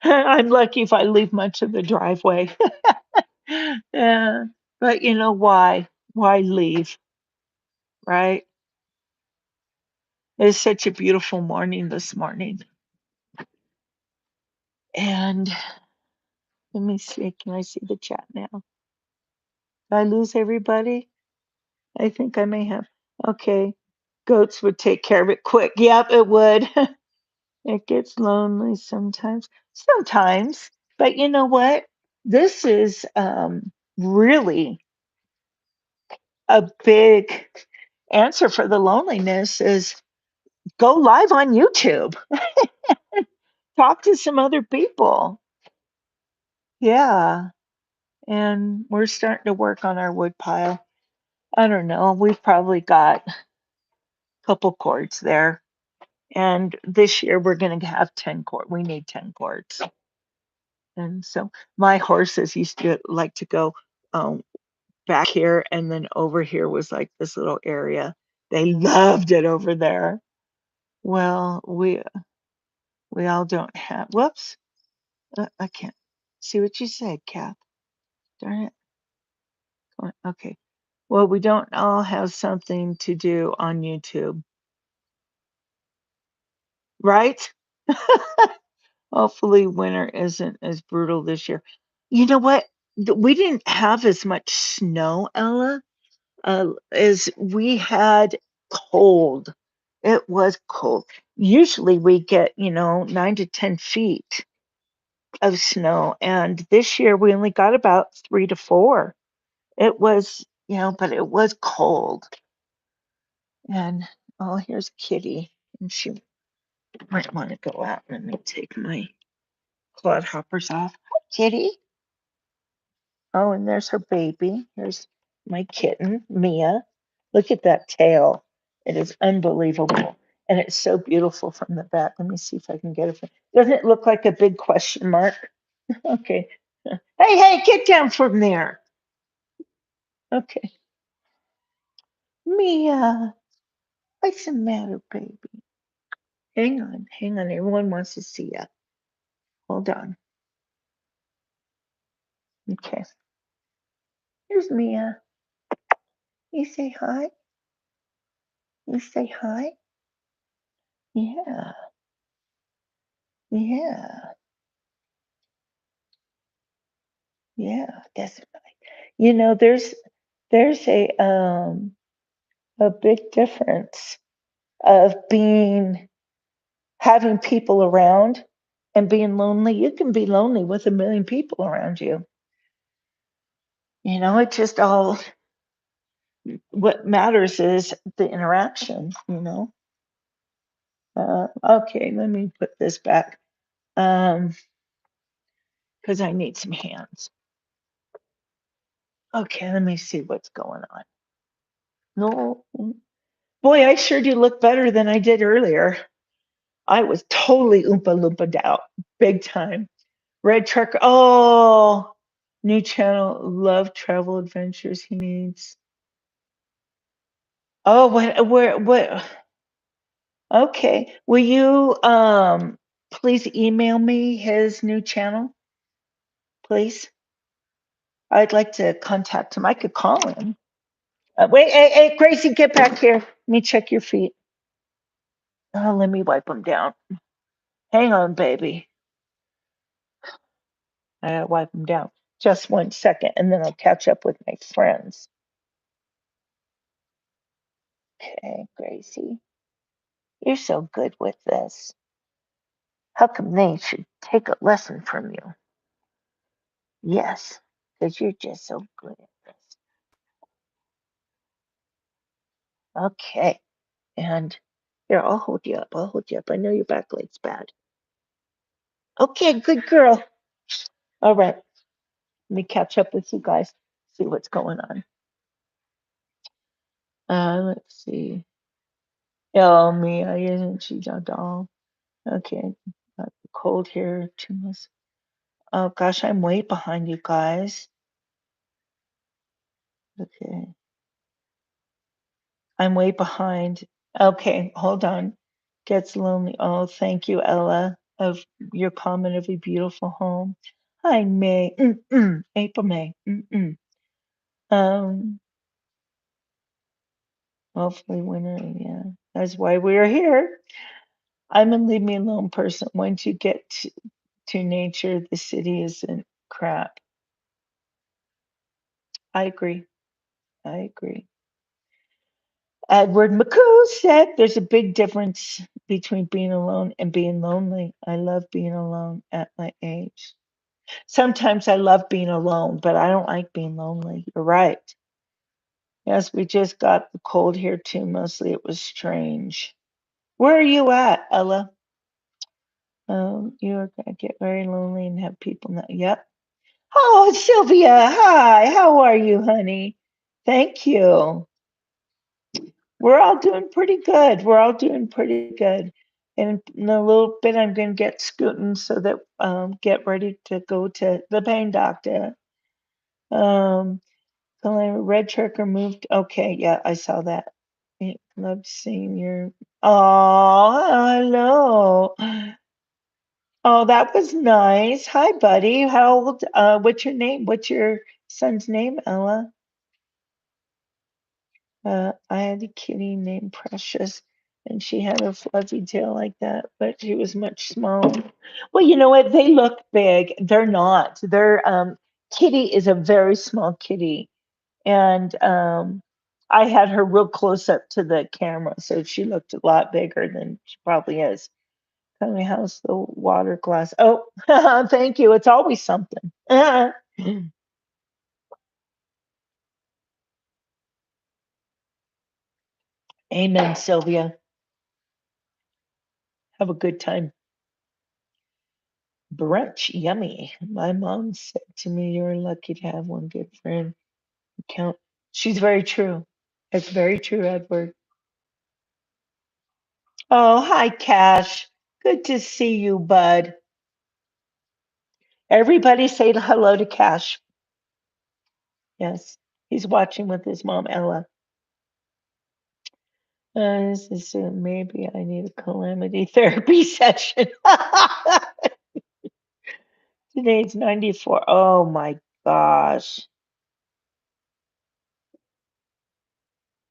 Speaker 1: I'm lucky if I leave much of the driveway. Yeah, but why? Why leave, right? It's such a beautiful morning this morning. And let me see, can I see the chat now? Did I lose everybody? I think I may have. Okay. Goats would take care of it quick. Yep, it would. It gets lonely sometimes. Sometimes. But you know what? This is really a big answer for the loneliness is go live on YouTube. Talk to some other people. Yeah. And we're starting to work on our wood pile. I don't know. We've probably got a couple cords there. And this year we're going to have 10 cords. We need 10 cords. And so my horses used to like to go um, back here, and then over here was like this little area. They loved it over there. Well, we all don't have. Whoops, I can't see what you said, Kath. Darn it. Okay. Well, we don't all have something to do on YouTube, right? Hopefully, winter isn't as brutal this year. You know what? We didn't have as much snow, Ella, as we had cold. It was cold. Usually we get, 9 to 10 feet. of snow. And this year we only got about 3 to 4. It was, but it was cold. And oh, here's Kitty. And she might want to go out. Let me take my clodhoppers off. Hi, Kitty. Oh, and there's her baby. Here's my kitten, Mia. Look at that tail. It is unbelievable. And it's so beautiful from the back. Let me see if I can get it. Doesn't it look like a big question mark? Okay. Hey, hey, get down from there. Okay. Mia, what's the matter, baby? Hang on, hang on. Everyone wants to see you. Hold on. Okay. Here's Mia. You say hi. You say hi. Yeah, yeah, yeah. Definitely. There's a big difference of having people around and being lonely. You can be lonely with a million people around you. It just all what matters is the interaction. Okay, let me put this back because I need some hands. Okay, let me see what's going on. No, boy, I sure do look better than I did earlier. I was totally oompa loompa out, big time. Red truck. Oh, new channel. Love travel adventures. He needs. Oh, what? Where? What? Okay. Will you please email me his new channel, please? I'd like to contact him. I could call him. Wait, hey, hey, Gracie, get back here. Let me check your feet. Oh, let me wipe them down. Hang on, baby. I gotta wipe them down. Just 1 second, and then I'll catch up with my friends. Okay, Gracie, you're so good with this. How come they should take a lesson from you? Yes, because you're just so good at this. Okay, and here, I'll hold you up. I'll hold you up. I know your back leg's bad. Okay, good girl. All right, let me catch up with you guys, see what's going on. Let's see. Oh, Mia, isn't she a doll? Okay, cold here, too much. Oh gosh, I'm way behind you guys. Okay, I'm way behind. Okay, hold on. Gets lonely. Oh, thank you, Ella, of your comment of a beautiful home. Hi, May. April, May. Um, hopefully winter. Yeah, that's why we're here. I'm a leave me alone person. Once you get to nature, the city isn't crap. I agree. I agree. Edward McCoo said there's a big difference between being alone and being lonely. I love being alone at my age. Sometimes I love being alone, but I don't like being lonely. You're right. Yes, we just got the cold here too. Mostly it was strange. Where are you at, Ella? You're going to get very lonely and have people not. Yep. Oh, Sylvia. Hi. How are you, honey? Thank you. We're all doing pretty good. We're all doing pretty good. And in a little bit, I'm going to get scooting so that get ready to go to the pain doctor. Um, the red trucker moved. Okay, yeah, I saw that. Love seeing your. Oh, hello. Oh, that was nice. Hi, buddy. How old? What's your name? What's your son's name, Ella? I had a kitty named Precious, and she had a fuzzy tail like that, but she was much smaller. Well, you know what? They look big. They're not. Kitty is a very small kitty, and I had her real close up to the camera, so she looked a lot bigger than she probably is. Tell me how's the water glass. Oh, thank you. It's always something. Amen, Sylvia. Have a good time. Brunch, yummy. My mom said to me, "You're lucky to have one good friend." Count. She's very true. It's very true, Edward. Oh, hi, Cash. Good to see you, bud. Everybody say hello to Cash. Yes, he's watching with his mom, Ella. This is maybe I need a calamity therapy session. Today's 94. Oh my gosh.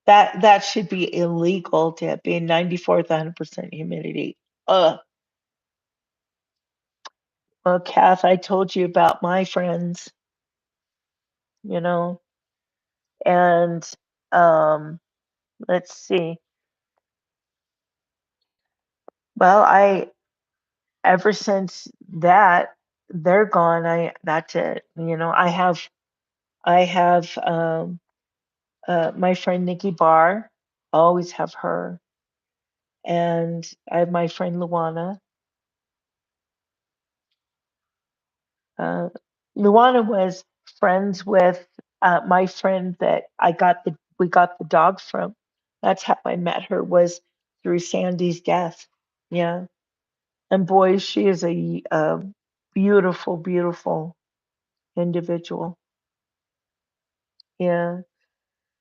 Speaker 1: That should be illegal to be 94 with 100% humidity. Ugh. Well, Kath, I told you about my friends, you know, and um, let's see. Well, I ever since that they're gone, that's it. I have my friend Nikki Barr, always have her, and I have my friend Luana. Uh, Luana was friends with my friend that we got the dog from. That's how I met her, was through Sandy's death. Yeah, and boy, she is a beautiful, beautiful individual. Yeah,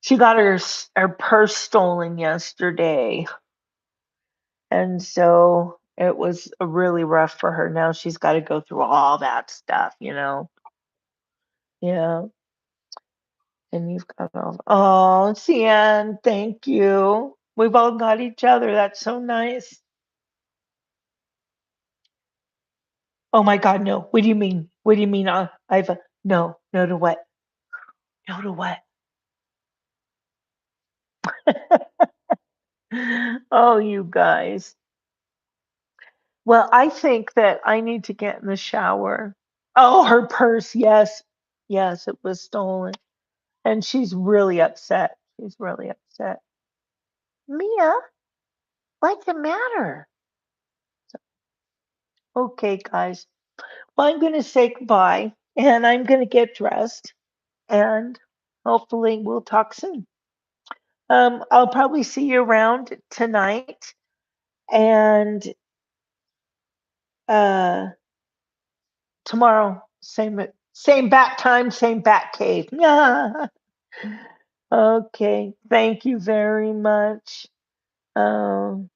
Speaker 1: she got her purse stolen yesterday, and so it was really rough for her. Now she's got to go through all that stuff. Yeah. And you've got all, oh, Cian, thank you. We've all got each other. That's so nice. Oh my God, no. What do you mean? What do you mean? I've no, no to what? No to what? Oh, you guys. Well, I think that I need to get in the shower. Oh, her purse. Yes. Yes, it was stolen. And she's really upset. She's really upset. Mia, what's the matter? Okay, guys. Well, I'm going to say goodbye and I'm going to get dressed and hopefully we'll talk soon. I'll probably see you around tonight and uh, tomorrow, same bat time, same bat cave. Okay, thank you very much. Um,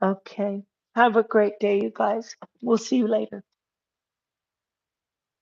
Speaker 1: okay, have a great day, you guys. We'll see you later.